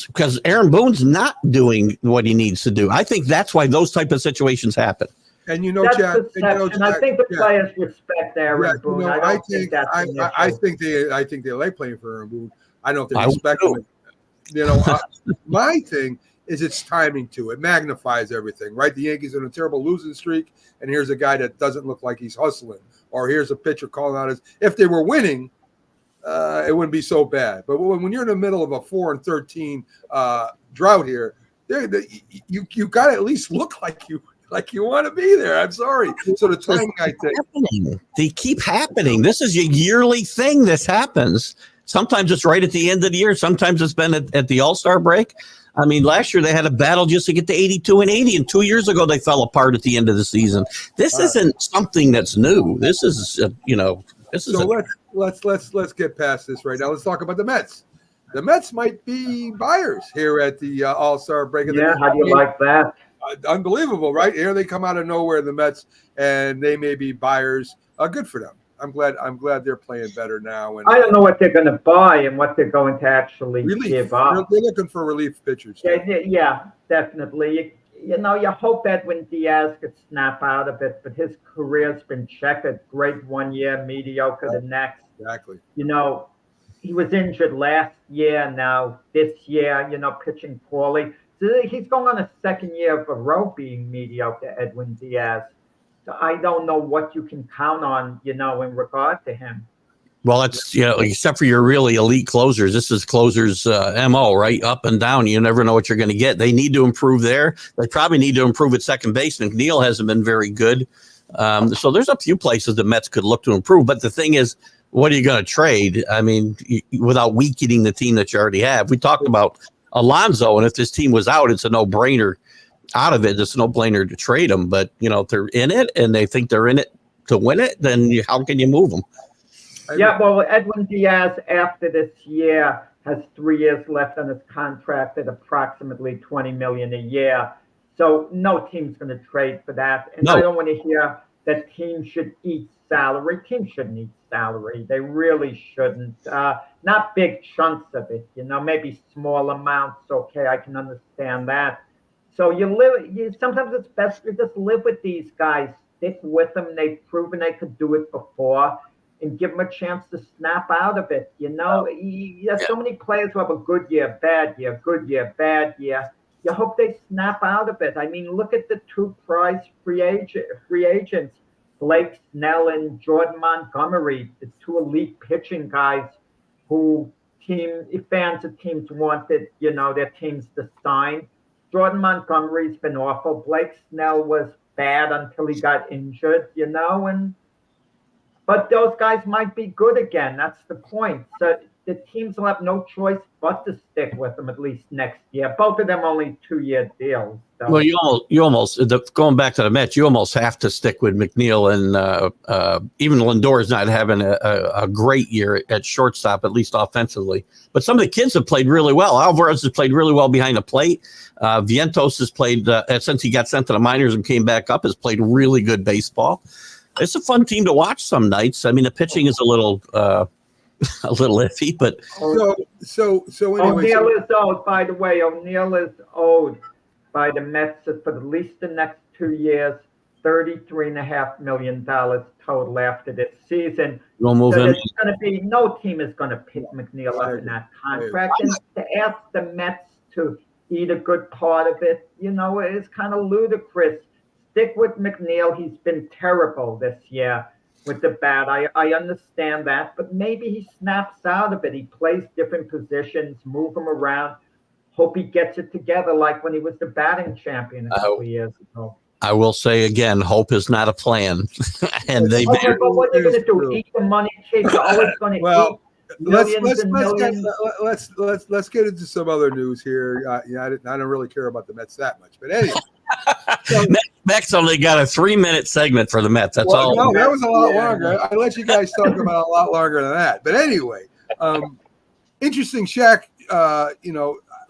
because Aaron Boone's not doing what he needs to do. I think that's why those type of situations happen. And that's Jack, I think the players respect Aaron Boone. I think they like playing for Aaron Boone. I don't think they respect him. My thing is it's timing to it. Magnifies everything, right? The Yankees are in a terrible losing streak, and here's a guy that doesn't look like he's hustling. Or here's a pitcher calling out his. If they were winning, it wouldn't be so bad. But when you're in the middle of a 4-13 drought here, you got to at least look like you Like you want to be there. I'm sorry. So the timing, I think. They keep happening. This is a yearly thing. This happens. Sometimes it's right at the end of the year. Sometimes it's been at the All-Star break. I mean, last year they had a battle just to get to 82 and 80, and 2 years ago they fell apart at the end of the season. This isn't something that's new. This is, this is. So let's get past this right now. Let's talk about the Mets. The Mets might be buyers here at the All-Star break. Yeah, how do you like that? Unbelievable, right? Here they come out of nowhere, the Mets, and they may be buyers. Good for them. I'm glad they're playing better now. And I don't know what they're going to buy and what they're going to actually give up. They're looking for relief pitchers. Yeah, definitely. You hope Edwin Diaz could snap out of it, but his career's been checkered. Great 1 year, mediocre the next. Exactly. He was injured last year. Now this year, pitching poorly. So he's going on a second year of a row being mediocre, Edwin Diaz. So I don't know what you can count on, in regard to him. Well, it's, except for your really elite closers, this is closers' MO, right? Up and down. You never know what you're going to get. They need to improve there. They probably need to improve at second base. McNeil hasn't been very good. So there's a few places the Mets could look to improve. But the thing is, what are you going to trade? I mean, without weakening the team that you already have. We talked about Alonso, and if this team was out, it's a no-brainer. Out of it, it's a no-brainer to trade them. But, if they're in it and they think they're in it to win it, then how can you move them? Yeah, well, Edwin Diaz, after this year, has 3 years left on his contract at approximately $20 million a year. So no team's going to trade for that. And I don't want to hear that teams should eat salary. Teams shouldn't eat salary. They really shouldn't. Not big chunks of it, maybe small amounts. Okay, I can understand that. So sometimes it's best to just live with these guys, stick with them. They've proven they could do it before, and give them a chance to snap out of it. There's so many players who have a good year, bad year, good year, bad year. You hope they snap out of it. I mean, look at the two prize free agents, Blake Snell and Jordan Montgomery, the two elite pitching guys who fans of teams wanted, their teams to sign. Jordan Montgomery's been awful. Blake Snell was bad until he got injured, but those guys might be good again. That's the point. So the teams will have no choice but to stick with them at least next year. Both of them only 2-year deals. So. Well, you almost going back to the Mets, you almost have to stick with McNeil, and even Lindor is not having a great year at shortstop, at least offensively. But some of the kids have played really well. Alvarez has played really well behind the plate. Vientos has played since he got sent to the minors and came back up, has played really good baseball. It's a fun team to watch some nights. I mean, the pitching is a little iffy, but so anyway. O'Neill is owed, by the way. O'Neill is owed by the Mets for at least the next 2 years, $33.5 million total after this season. You'll move in. There's going to be no team is going to pick McNeil up in that contract, and to ask the Mets to eat a good part of it, is kind of ludicrous. Stick with McNeil. He's been terrible this year with the bat. I understand that, but maybe he snaps out of it. He plays different positions, move him around. Hope he gets it together like when he was the batting champion a couple years ago. I will say again, hope is not a plan. And they but what are they going to do? Eat the money, kids? You're always going to eat millions and millions. Let's get into some other news here. I don't really care about the Mets that much, but anyway. Next only got a 3-minute segment for the Mets. That's all. No, that was a lot longer. I let you guys talk about a lot longer than that. But anyway, interesting. Shaq,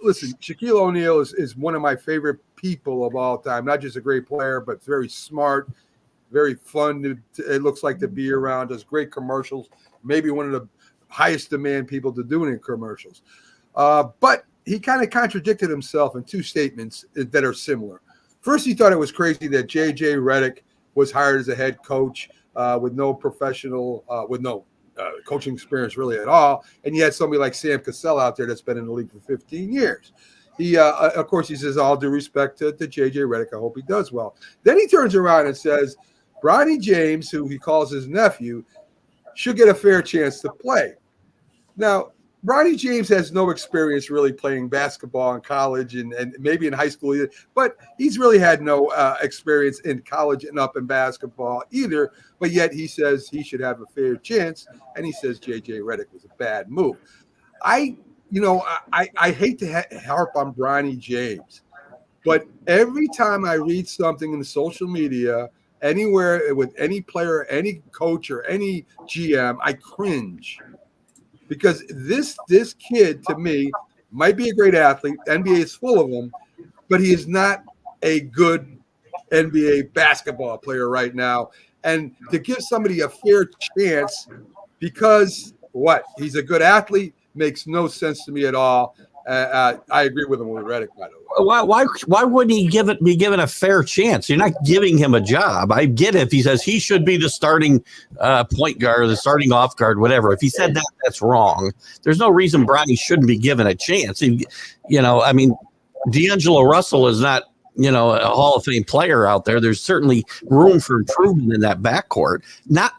listen, Shaquille O'Neal is one of my favorite people of all time. Not just a great player, but very smart, very fun. It looks like to be around. Does great commercials. Maybe one of the highest demand people to do in commercials. But he kind of contradicted himself in two statements that are similar. First, he thought it was crazy that J.J. Redick was hired as a head coach with no professional, coaching experience really at all. And you had somebody like Sam Cassell out there that's been in the league for 15 years. He, of course, he says, all due respect to J.J. Redick, I hope he does well. Then he turns around and says, Bronny James, who he calls his nephew, should get a fair chance to play. Now, Bronny James has no experience really playing basketball in college and maybe in high school either, but he's really had no experience in college and up in basketball either. But yet he says he should have a fair chance, and he says J.J. Redick was a bad move. I hate to harp on Bronny James, but every time I read something in the social media, anywhere with any player, any coach, or any GM, I cringe. Because this kid, to me, might be a great athlete. The NBA is full of them, but he is not a good NBA basketball player right now. And to give somebody a fair chance because he's a good athlete makes no sense to me at all. I agree with him with Redick, by the way. Why wouldn't he be given a fair chance? You're not giving him a job. I get it if he says he should be the starting point guard or the starting off guard, whatever. If he said that, that's wrong. There's no reason Bronny shouldn't be given a chance. D'Angelo Russell is not, a Hall of Fame player out there. There's certainly room for improvement in that backcourt. Now,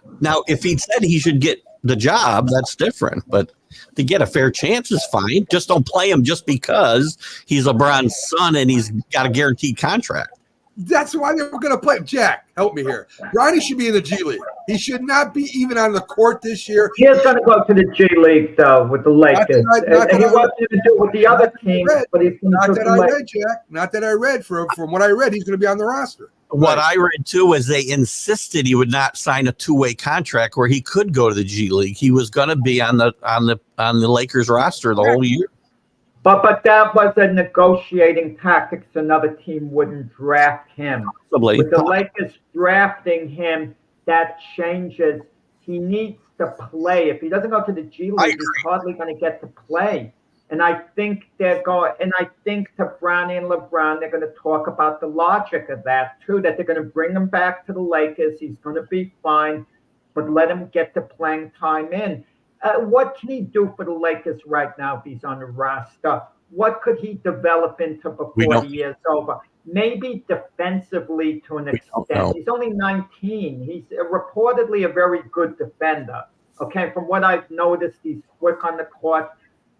if he said he should get the job, that's different. But to get a fair chance is fine. Just don't play him just because he's LeBron's son and he's got a guaranteed contract. That's why they were going to play him. Jack, help me here. Bronny should be in the G League. He should not be even on the court this year. He is going to go to the G League, though, with the Lakers. He wasn't going to do it with the other teams, but he's going to do it. Jack. Not that I read. From what I read, he's going to be on the roster. What I read too was they insisted he would not sign a two-way contract where he could go to the G League. He was going to be on the Lakers roster the whole year. But that was a negotiating tactic so another team wouldn't draft him. Possibly. With the Lakers drafting him, that changes. He needs to play. If he doesn't go to the G League, he's hardly going to get to play. And I think to Bronny and LeBron, they're going to talk about the logic of that too, that they're going to bring him back to the Lakers. He's going to be fine, but let him get the playing time in. What can he do for the Lakers right now if he's on the roster? What could he develop into before the year's over? Maybe defensively to an extent. He's only 19. He's reportedly a very good defender. Okay, from what I've noticed, he's quick on the court.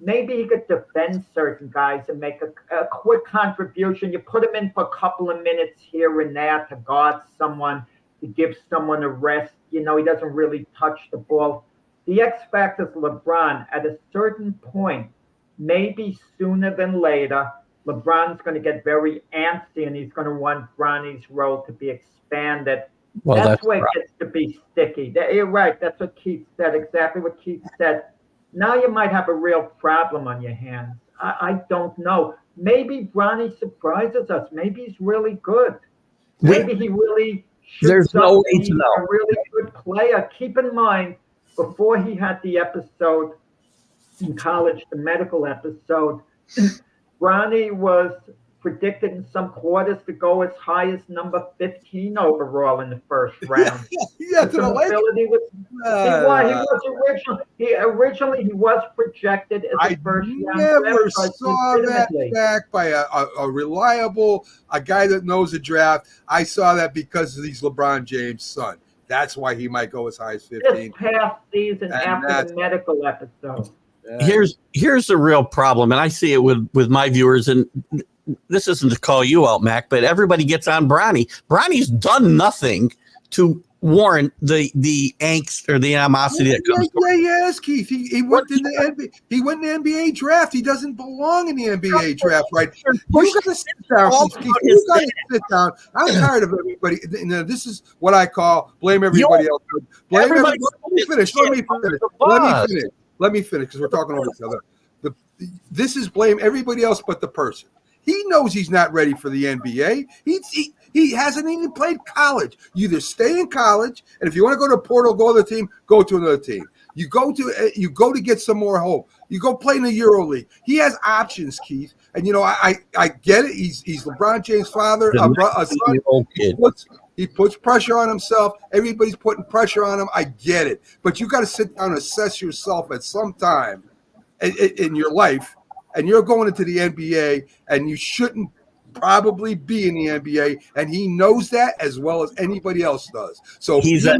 Maybe he could defend certain guys and make a quick contribution. You put him in for a couple of minutes here and there to guard someone, to give someone a rest. He doesn't really touch the ball. The X factor is LeBron. At a certain point, maybe sooner than later, LeBron's going to get very antsy and he's going to want Bronny's role to be expanded. Well, that's where it gets to be sticky. You're right. That's what Keith said. Exactly what Keith said. Now you might have a real problem on your hands. I don't know. Maybe Bronny surprises us. Maybe he's really good. Maybe he really should. There's no way to know. A really good player. Keep in mind, before he had the episode in college, the medical episode, Bronny was predicted in some quarters to go as high as number 15 overall in the first round. Originally he was projected as a first round. I never saw that back by a reliable, a guy that knows the draft. I saw that because of these LeBron James' son. That's why he might go as high as 15. This past season after the medical episode. Here's the real problem, and I see it with my viewers, and this isn't to call you out, Mac, but everybody gets on Bronny. Bronny's done nothing to warrant the angst or the animosity that comes. Yes, Keith. He went in the NBA draft. He doesn't belong in the NBA draft, right? You got to sit down, Keith. You got to sit down. I'm tired of everybody. This is what I call blame everybody else. Blame everybody. Let me finish. Let me finish because we're talking over each other. This is blame everybody else but the person. He knows he's not ready for the NBA. He hasn't even played college. You either stay in college, and if you want to go to a portal, go to the team, go to another team. You go to get some more hope. You go play in the EuroLeague. He has options, Keith. And I get it. He's LeBron James' father, a son. He puts pressure on himself. Everybody's putting pressure on him. I get it. But you got to sit down and assess yourself at some time in your life. And you're going into the NBA, and you shouldn't probably be in the NBA, and he knows that as well as anybody else does. So he's a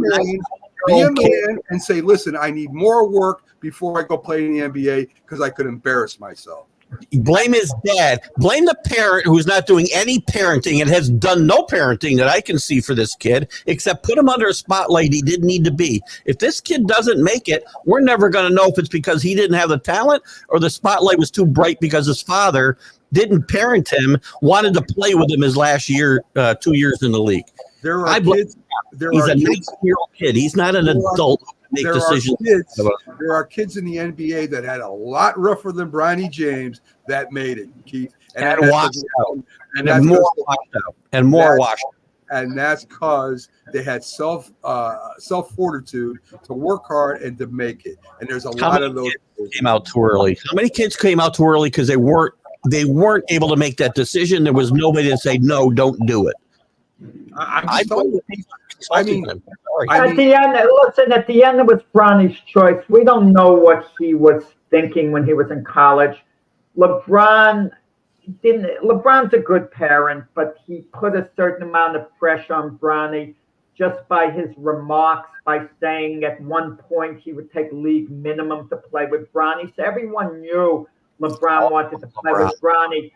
Be a Okay. man and say, listen, I need more work before I go play in the NBA because I could embarrass myself. Blame his dad. Blame the parent who's not doing any parenting and has done no parenting that I can see for this kid, except put him under a spotlight he didn't need to be. If this kid doesn't make it, we're never going to know if it's because he didn't have the talent or the spotlight was too bright because his father didn't parent him, wanted to play with him his last year, 2 years in the league. There are I blame- kids. There He's are a kids. 19-year-old kid. He's not an There are- adult who can make There decisions. are kids in the NBA that had a lot rougher than Bronny James that made it, Keith. And that's washed out. And And more 'cause- washed out. And more That's- washed out. and that's because they had self fortitude to work hard and to make it. And there's a How lot many of those. Came out too early. How many kids came out too early because they weren't able to make that decision? There was nobody to say no, don't do it. I'm I just telling you. I mean- mean, At the end, listen, at the end it was Bronny's choice. We don't know what he was thinking when he was in college. LeBron's a good parent, but he put a certain amount of pressure on Bronny just by his remarks, by saying at one point he would take league minimum to play with Bronny. So everyone knew LeBron wanted to play with Bronny.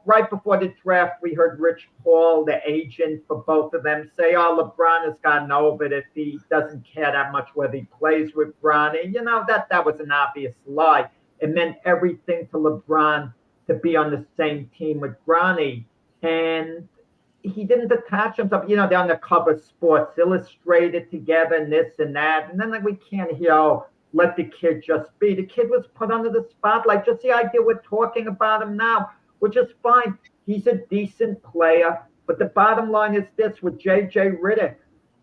Right before the draft, we heard Rich Paul, the agent for both of them, say, LeBron has gotten over it if he doesn't care that much whether he plays with Bronny. You know, that was an obvious lie. It meant everything to LeBron to be on the same team with Bronny. And he didn't attach himself. You know, they're on the cover of Sports Illustrated together and this and that. And then we can't hear, let the kid just be. The kid was put under the spotlight. Just the idea we're talking about him now, which is fine. He's a decent player. But the bottom line is this with J.J. Redick.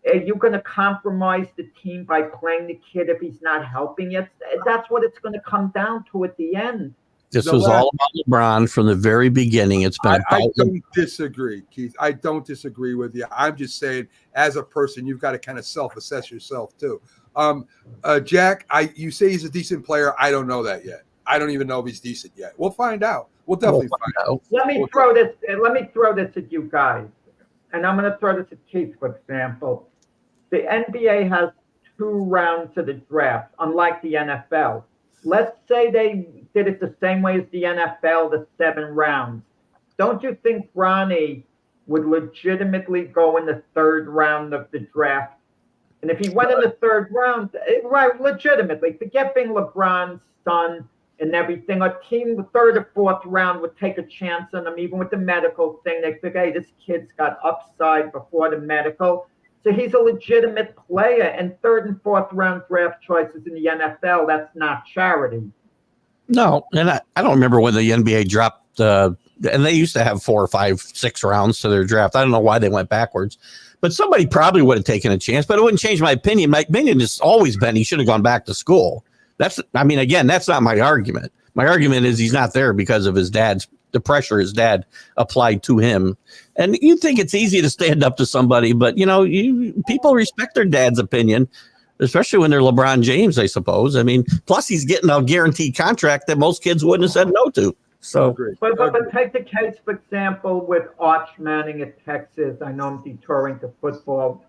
Are you going to compromise the team by playing the kid if he's not helping you? That's what it's going to come down to at the end. this No, was but- all about LeBron from the very beginning. It's been I about don't disagree, Keith. I don't disagree with you. I'm just saying, as a person, you've got to kind of self-assess yourself too. Jack, you say he's a decent player. I don't know that yet. I don't even know if he's decent yet. We'll find out. We'll definitely find out. Let me throw this at you guys, and I'm going to throw this at Keith, for example. The NBA has 2 rounds to the draft, unlike the NFL. Let's say they did it the same way as the NFL, the 7 rounds. Don't you think Bronny would legitimately go in the 3rd round of the draft? And if he went in the 3rd round, right, legitimately, forget being LeBron's son and everything, a team, the 3rd or 4th round would take a chance on him, even with the medical thing. They figure, hey, this kid's got upside before the medical. So he's a legitimate player, and 3rd and 4th round draft choices in the NFL, that's not charity. No, and I don't remember when the NBA dropped, and they used to have 4 or 5, 6 rounds to their draft. I don't know why they went backwards, but somebody probably would have taken a chance, but it wouldn't change my opinion. My opinion has always been he should have gone back to school. Again, that's not my argument. My argument is he's not there because of the pressure his dad applied to him. And you think it's easy to stand up to somebody, but people respect their dad's opinion, especially when they're LeBron James, I suppose. I mean, plus he's getting a guaranteed contract that most kids wouldn't have said no to. So, But take the case, for example, with Arch Manning at Texas. I know I'm detouring to football.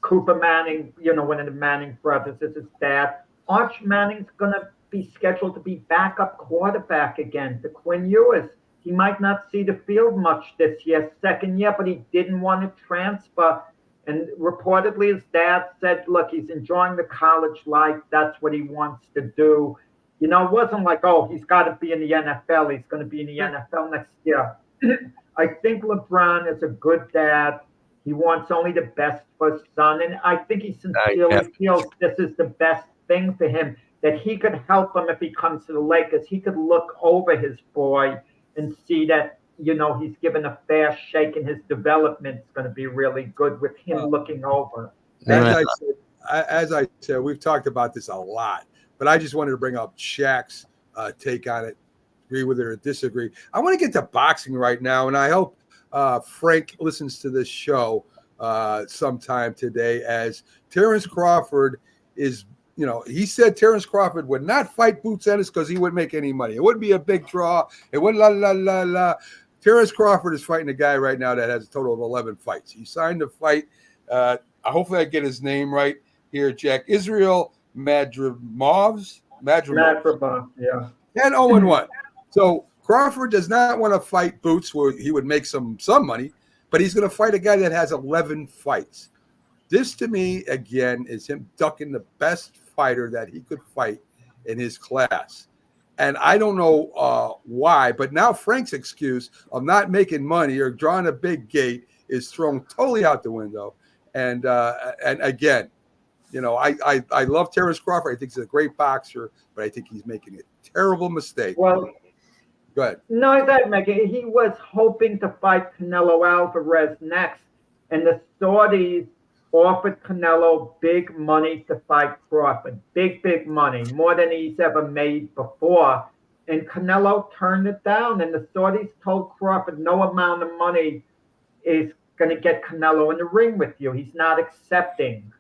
Cooper Manning, one of the Manning brothers, is his dad. Arch Manning's going to be scheduled to be backup quarterback again to Quinn Ewers. He might not see the field much this year, 2nd year, but he didn't want to transfer. And reportedly, his dad said, look, he's enjoying the college life. That's what he wants to do. It wasn't like, he's got to be in the NFL. He's going to be in the NFL next year. I think LeBron is a good dad. He wants only the best for his son. And I think he sincerely feels this is the best thing for him, that he could help him if he comes to the Lakers. He could look over his boy and see that, he's given a fair shake and his development is going to be really good with him looking over. As I said, we've talked about this a lot, but I just wanted to bring up Shaq's take on it, agree with it or disagree. I want to get to boxing right now, and I hope Frank listens to this show sometime today, as Terrence Crawford is, he said Terrence Crawford would not fight Boots Ennis because he wouldn't make any money. It wouldn't be a big draw. It wouldn't la. Terrence Crawford is fighting a guy right now that has a total of 11 fights. He signed to fight hopefully I get his name right here, Jack. Israel Madrimov. Madrimov, yeah. 10-0-1. So Crawford does not want to fight Boots, where he would make some money, but he's going to fight a guy that has 11 fights. This, to me, again, is him ducking the best fighter that he could fight in his class. And I don't know why, but now Frank's excuse of not making money or drawing a big gate is thrown totally out the window. And again, you know, I love Terrence Crawford. I think he's a great boxer, but I think he's making a terrible mistake. Well, go ahead. no, that Megan. He was hoping to fight Canelo Alvarez next, and the Saudis offered Canelo big money to fight Crawford. Big money, more than he's ever made before. And Canelo turned it down, and the Saudis told Crawford no amount of money is going to get Canelo in the ring with you. He's not accepting.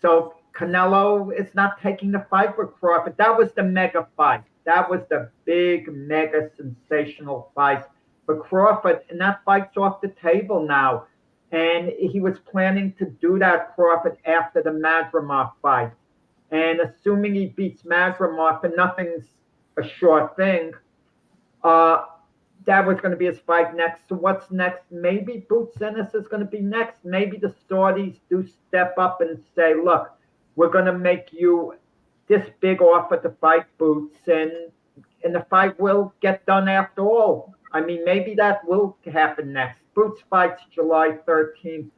So Canelo is not taking the fight with Crawford. That was the mega fight. That was the big, mega, sensational fight for Crawford. And that fight's off the table now. And he was planning to do that, Crawford, after the Madrimov fight. And assuming he beats Madrimov, and nothing's a sure thing, that was going to be his fight next. So what's next? Maybe Boots Ennis is going to be next. Maybe the Saudis do step up and say, look, we're going to make you this big offer to fight Boots, and the fight will get done after all. I mean, maybe that will happen next. Boots fights July 13th,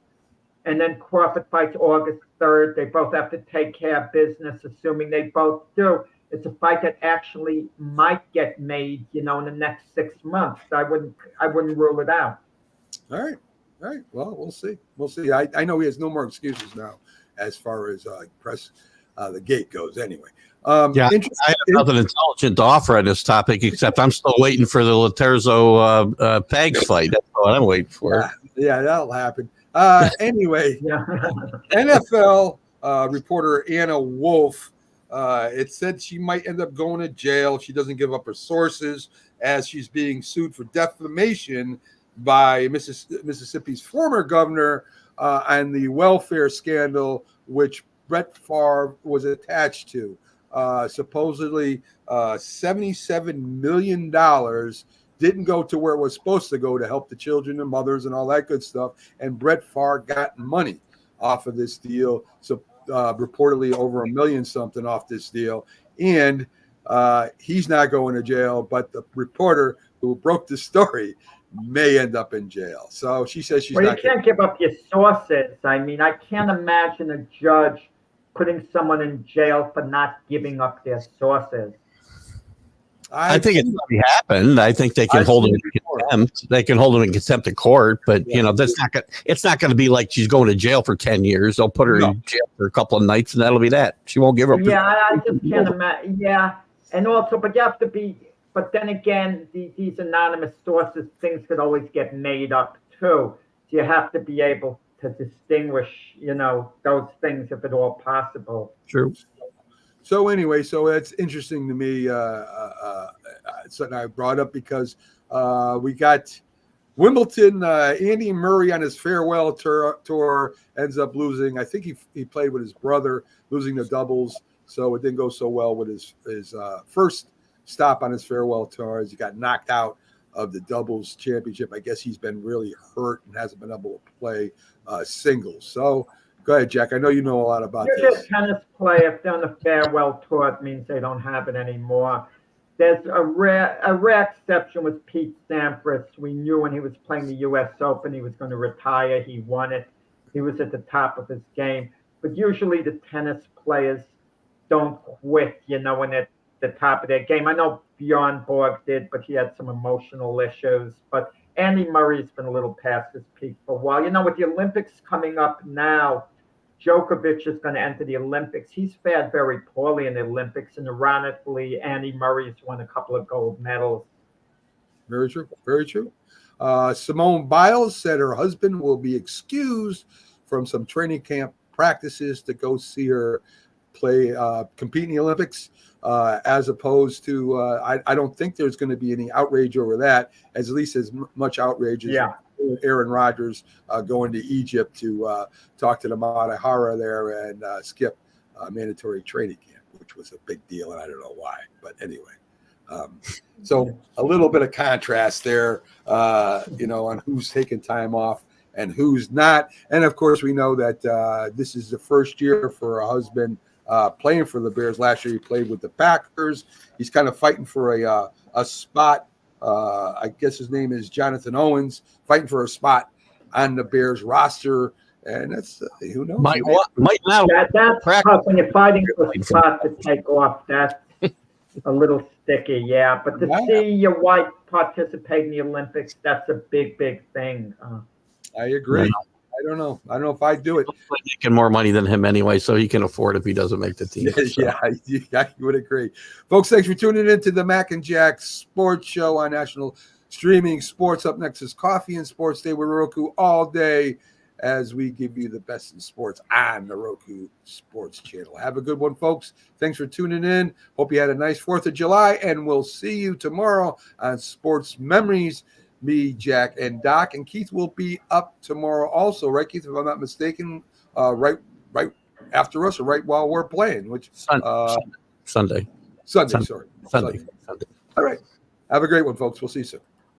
and then Crawford fights August 3rd. They both have to take care of business, assuming they both do. It's a fight that actually might get made, you know, in the next 6 months. I wouldn't rule it out. All right. Well, we'll see. I know he has no more excuses now as far as press the gate goes. Anyway. Yeah, I have nothing intelligent to offer on this topic, except I'm still waiting for the Laterzo Pag fight. That's what I'm waiting for. Yeah, that'll happen. Anyway, NFL reporter Anna Wolf, it said she might end up going to jail if she doesn't give up her sources, as she's being sued for defamation by Mississippi's former governor and the welfare scandal, which Brett Favre was attached to. Supposedly $77 million didn't go to where it was supposed to go to help the children and mothers and all that good stuff. And Brett Favre got money off of this deal. So reportedly over $1 million something off this deal. And he's not going to jail, but the reporter who broke the story may end up in jail. So she says she's not. You can't give up your sources. I mean, I can't imagine a judge putting someone in jail for not giving up their sources. I think it's already happened. I think they can hold him in contempt. They can hold him in contempt of court, but you know, that's not going. It's not going to be like she's going to jail for 10 years. They'll put her in jail for a couple of nights, and that'll be that. She won't give up. Yeah, I just can't imagine. Yeah, and also, but you have to be. But then again, these anonymous sources, things could always get made up too. So you have to be able to distinguish, you know, those things if at all possible. True. So anyway, so it's interesting to me. Something I brought up because we got Wimbledon. Andy Murray on his farewell tour ends up losing. I think he played with his brother, losing the doubles. So it didn't go so well with his first stop on his farewell tour, as he got knocked out of the doubles championship. I guess he's been really hurt and hasn't been able to play singles. So go ahead, Jack. I know you know a lot about You're this. a tennis player. If they're on the farewell tour, it means they don't have it anymore. There's a rare exception with Pete Sampras. We knew when he was playing the U.S. Open he was going to retire. He won it. He was at the top of his game. But usually the tennis players don't quit, you know, when they're the top of their game. I know Bjorn Borg did, but he had some emotional issues. But Andy Murray's been a little past his peak for a while. You know, with the Olympics coming up now, Djokovic is going to enter the Olympics. He's fared very poorly in the Olympics, and ironically, Andy Murray's won a couple of gold medals. Very true. Very true. Simone Biles said her husband will be excused from some training camp practices to go see her compete in the Olympics, as opposed to I don't think there's going to be any outrage over that, at least as much outrage as Aaron Rodgers going to Egypt to talk to the Matahara there and skip mandatory training camp, which was a big deal, and I don't know why. But anyway, so a little bit of contrast there, on who's taking time off and who's not. And, of course, we know that this is the first year for a husband playing for the Bears. Last year he played with the Packers. He's kind of fighting for a spot. I guess his name is Jonathan Owens, fighting for a spot on the Bears roster. And that's who knows? Might now. That's tough when you're fighting for a spot to take off. That's a little sticky, yeah. But to see your wife participate in the Olympics, that's a big, big thing. I agree. I don't know if I'd do it. Making more money than him anyway, so he can afford if he doesn't make the team. So. Yeah, I would agree. Folks, thanks for tuning in to the Mac and Jack Sports Show on National Streaming Sports. Up next is Coffee and Sports Day with Roku all day as we give you the best in sports on the Roku Sports Channel. Have a good one, folks. Thanks for tuning in. Hope you had a nice 4th of July, and we'll see you tomorrow on Sports Memories. Me, Jack, and Doc, and Keith will be up tomorrow also, right, Keith? If I'm not mistaken, right after us or right while we're playing, which Sunday. Sunday. Sorry, Sunday. All right. Have a great one, folks. We'll see you soon.